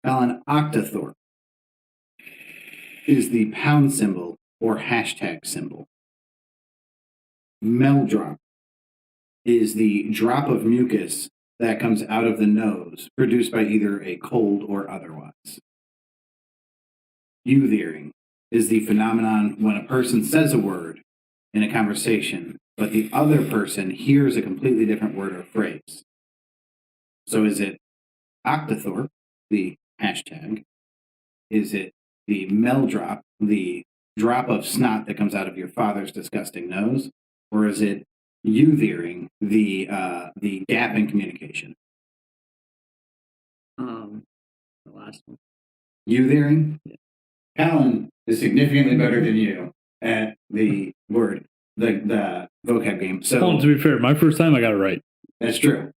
Colin, octothorpe is the pound symbol or hashtag symbol. Meldrop is the drop of mucus that comes out of the nose, produced by either a cold or otherwise. Youth earring is the phenomenon when a person says a word in a conversation, but the other person hears a completely different word or phrase. So is it octothorpe, the hashtag? Is it the Meldrop, the drop of snot that comes out of your father's disgusting nose? Or is it euthering the gap in communication? The last one. Euthering? Yeah. Colin is significantly better than you at the word, the vocab game. So Well, to be fair, my first time I got it right. that's true.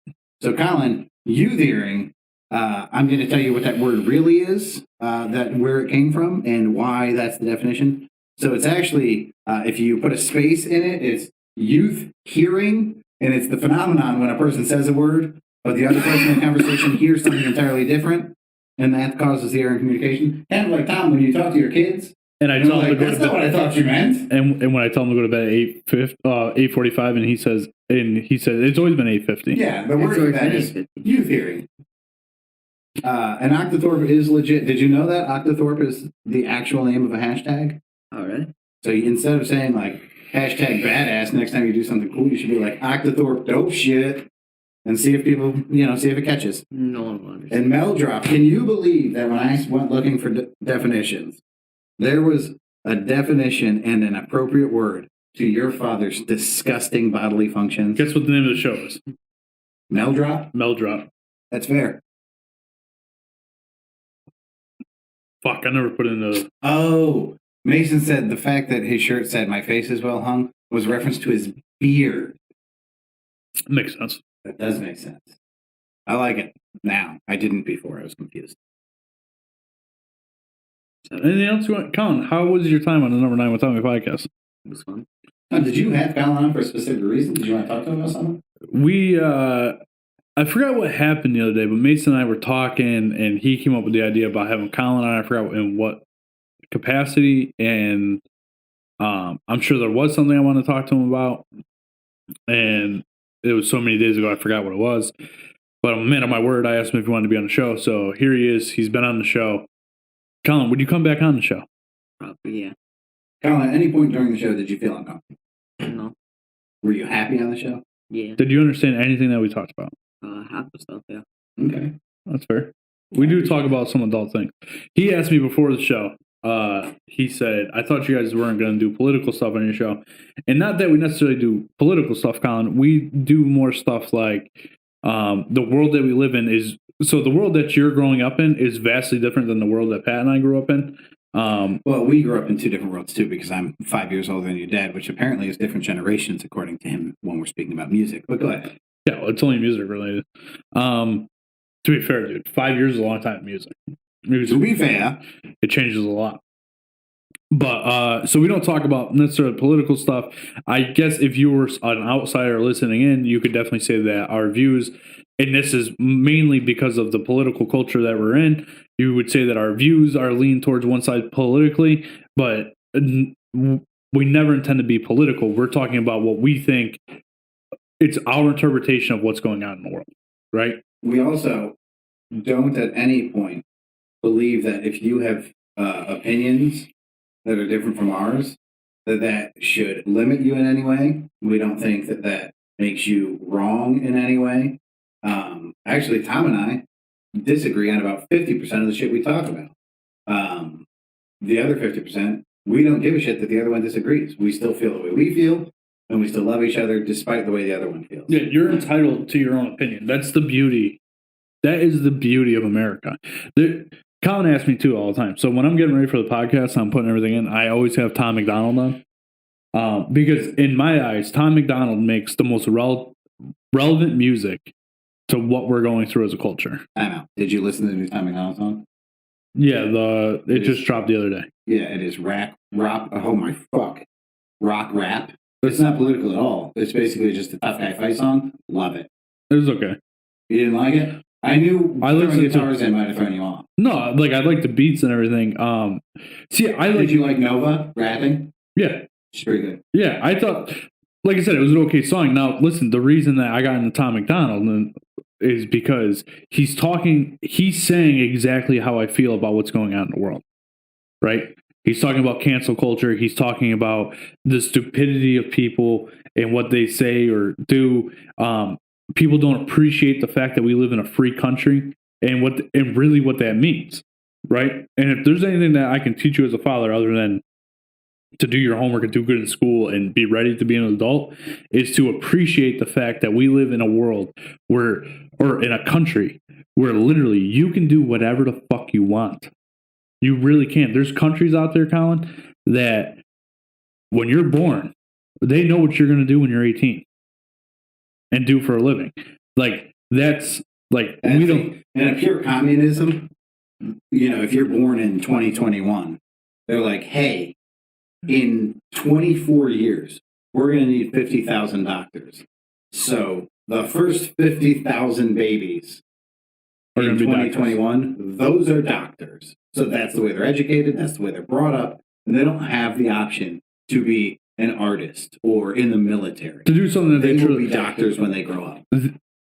So Colin, euthering, I'm going to tell you what that word really is, where it came from, and why that's the definition. So it's actually, if you put a space in it, it's youth hearing, and it's the phenomenon when a person says a word, but the other person in the conversation hears something entirely different, and that causes the error in communication. Kind of like Tom when you talk to your kids. And I And tell I'm him to like, go that's to not what I bed. thought you meant. And when I tell him to go to bed at 8:45, and he says it's always been 8:50. Yeah, the word for that is youth hearing. And Octothorpe is legit. Did you know that Octothorpe is the actual name of a hashtag? All right. So instead of saying like hashtag badass, next time you do something cool, you should be like Octothorpe dope shit, and see if people, see if it catches. No one will understand. And Meldrop, can you believe that when I went looking for definitions, there was a definition and an appropriate word to your father's disgusting bodily functions? Guess what the name of the show is? Meldrop? Meldrop. That's fair. Fuck, I never put in the. Oh, Mason said the fact that his shirt said "my face is well hung" was reference to his beard. Makes sense. That does make sense. I like it now. I didn't before. I was confused. Anything else you want? Colin, how was your time on the Number 9 with Tommy podcast? It was fun. Did you have Colin on for a specific reason? Did you want to talk to him about something? I forgot what happened the other day, but Mason and I were talking, and he came up with the idea about having Colin on. I forgot in what capacity, and I'm sure there was something I wanted to talk to him about, and it was so many days ago I forgot what it was. But a man of my word, I asked him if he wanted to be on the show, so here he is. He's been on the show. Colin, would you come back on the show? Probably, yeah. Colin, at any point during the show, did you feel uncomfortable? No. Were you happy on the show? Yeah. Did you understand anything that we talked about? Half the stuff, yeah. Okay. That's fair. We do talk about some adult things. He asked me before the show, he said, I thought you guys weren't going to do political stuff on your show. And not that we necessarily do political stuff, Colin. We do more stuff like the world that we live in is... So the world that you're growing up in is vastly different than the world that Pat and I grew up in. Well, we grew up in two different worlds, too, because I'm 5 years older than your dad, which apparently is different generations, according to him, when we're speaking about music. But go ahead. Yeah, well, it's only music related. To be fair, dude, 5 years is a long time in music. To be fair, it changes a lot. But so we don't talk about necessarily political stuff. I guess if you were an outsider listening in, you could definitely say that our views, and this is mainly because of the political culture that we're in, you would say that our views are leaned towards one side politically, but we never intend to be political. We're talking about what we think. It's our interpretation of what's going on in the world, right? we also don't at any point believe that if you have opinions that are different from ours, that should limit you in any way. We don't think that makes you wrong in any way. Actually, Tom and I disagree on about 50% of the shit we talk about. The other 50%, we don't give a shit that the other one disagrees. We still feel the way we feel, and we still love each other despite the way the other one feels. Yeah, you're entitled to your own opinion. That's the beauty. That is the beauty of America. Colin asks me too all the time. So when I'm getting ready for the podcast, I'm putting everything in. I always have Tom McDonald on. Because in my eyes, Tom McDonald makes the most relevant music to what we're going through as a culture. I know. Did you listen to the new Tom McDonald song? Yeah, it just dropped the other day. Yeah, it is rap. Oh my fuck. Rock rap. It's not political at all. It's basically just a tough guy fight song. Love it. It was okay. You didn't like it? I knew I listened to guitars in might have thrown you off. No, like I like the beats and everything. Did you like Nova rapping? Yeah. It's pretty good. Yeah, I thought, like I said, it was an okay song. Now, listen, the reason that I got into Tom McDonald is because he's saying exactly how I feel about what's going on in the world, right? He's talking about cancel culture. He's talking about the stupidity of people and what they say or do. People don't appreciate the fact that we live in a free country and really what that means, right? And if there's anything that I can teach you as a father other than to do your homework and do good in school and be ready to be an adult is to appreciate the fact that we live in a world where, or in a country where literally you can do whatever the fuck you want. You really can. There's countries out there, Colin, that when you're born, they know what you're going to do when you're 18 and do for a living. Like, that's like, And we I don't. think in a pure communism, if you're born in 2021, they're like, hey, in 24 years, we're going to need 50,000 doctors. So the first 50,000 babies Are in gonna be 2021, those are doctors. So that's the way they're educated, that's the way they're brought up, and they don't have the option to be an artist or in the military. To do something that They they will truly be doctors when they grow up.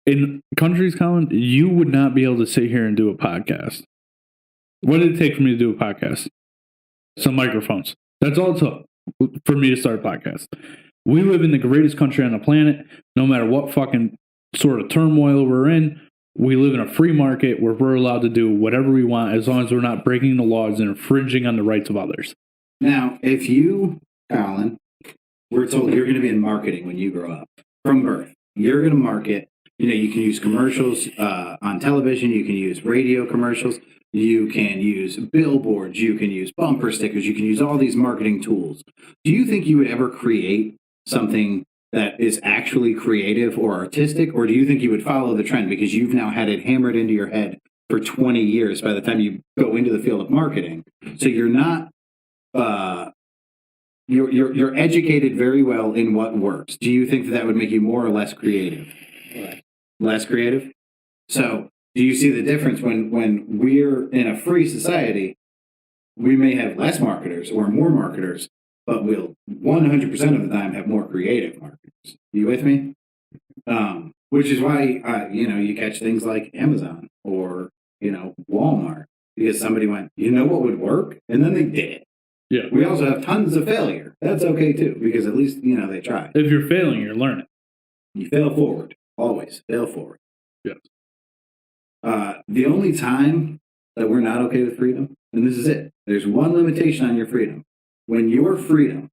in countries, Colin, you would not be able to sit here and do a podcast. What did it take for me to do a podcast? Some microphones. That's all it took for me to start a podcast. We live in the greatest country on the planet. No matter what fucking sort of turmoil we're in, we live in a free market where we're allowed to do whatever we want as long as we're not breaking the laws and infringing on the rights of others. Now, if you, Colin, were told you're going to be in marketing when you grow up, from birth, you're going to market, you can use commercials on television, you can use radio commercials, you can use billboards, you can use bumper stickers, you can use all these marketing tools. Do you think you would ever create something that is actually creative or artistic, or do you think you would follow the trend because you've now had it hammered into your head for 20 years by the time you go into the field of marketing? So you're not you're educated very well in what works. Do you think that would make you more or less creative? Less creative? So do you see the difference when we're in a free society, we may have less marketers or more marketers, but we'll 100% of the time have more creative marketers. You with me? Which is why, you catch things like Amazon or, Walmart, because somebody went, what would work? And then they did it. Yeah. We also have tons of failure. That's okay too, because at least, they tried. If you're failing, you're learning. You fail forward. Always fail forward. Yeah. The only time that we're not okay with freedom, and this is it, there's one limitation on your freedom. When your freedom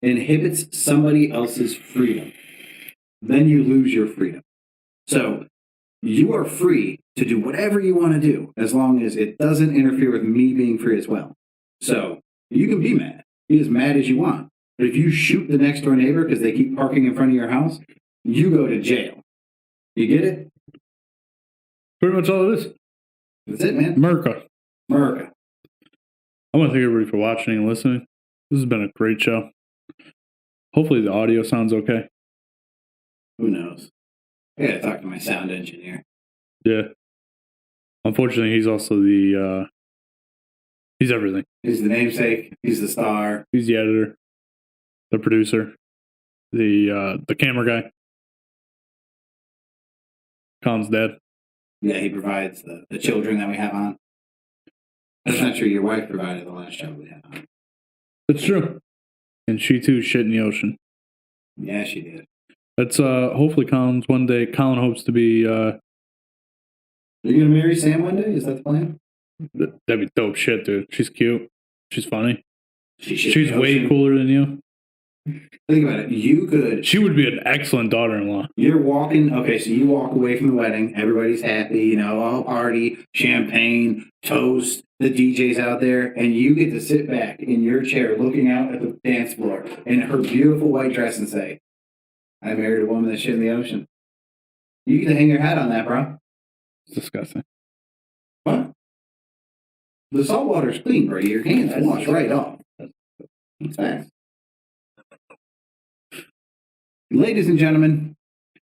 inhibits somebody else's freedom, then you lose your freedom. So you are free to do whatever you want to do as long as it doesn't interfere with me being free as well. So you can be mad. Be as mad as you want. But if you shoot the next door neighbor because they keep parking in front of your house, you go to jail. You get it? Pretty much all it is. That's it, man. America. I want to thank everybody for watching and listening. This has been a great show. Hopefully the audio sounds okay. Who knows? I gotta talk to my sound engineer. Yeah. Unfortunately, he's also he's everything. He's the namesake. He's the star. He's the editor, the producer, the camera guy. Colin's dad. Yeah, he provides the children that we have on. That's not true. Your wife provided the last show we had on. It's true. And she too shit in the ocean. Yeah, she did. That's hopefully Colin's one day. Colin hopes to be Are you gonna marry Sam one day? Is that the plan? that'd be dope shit, dude. She's cute. She's funny. She's way cooler than you. Think about it. You could. She would be an excellent daughter-in-law. You're walking. Okay, so you walk away from the wedding. Everybody's happy. All party, champagne, toast. The DJ's out there, and you get to sit back in your chair, looking out at the dance floor in her beautiful white dress, and say, "I married a woman that shit in the ocean." You get to hang your hat on that, bro. It's disgusting. What? The salt water's clean, bro. Your hands wash right off. It's fast. Ladies and gentlemen,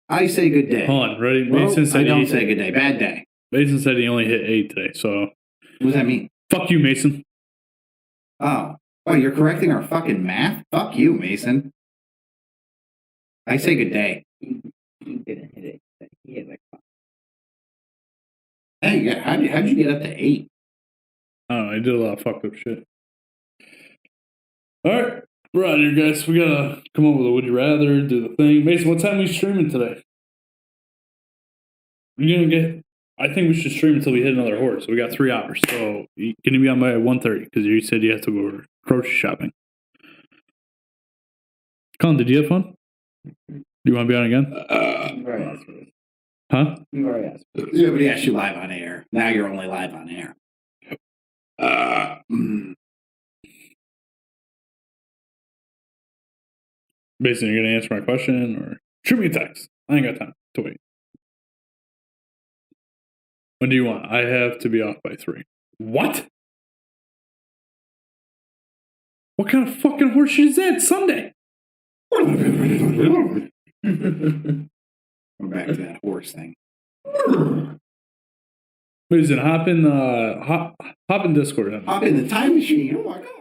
I say good day. Hold on, ready? Well, Mason said I don't say good day. Bad day. Mason said he only hit 8 today, so What does that mean? fuck you, Mason. Oh, you're correcting our fucking math? Fuck you, Mason. I say good day. He didn't hit it. He hit like 5. Hey, yeah, how'd you get up to 8? I don't know. I did a lot of fucked up shit. All right, we're out here, guys. We gotta come up with a would you rather, do the thing. Mason, what time are we streaming today? I think we should stream until we hit another horse. So we got 3 hours. So can you be on by 1:30? Because you said you have to go grocery shopping. Colin, did you have fun? Do you want to be on again? You've already asked for this. Huh? You've already asked for this. Nobody asked you live on air. Now you're only live on air. Basically, you're going to answer my question or shoot me a text. I ain't got time to wait. When do you want? I have to be off by 3. What? What kind of fucking horseshit is that? It's Sunday. We're back to that horse thing. Wait, is it hop in Discord? Hop in the time machine. Oh my god.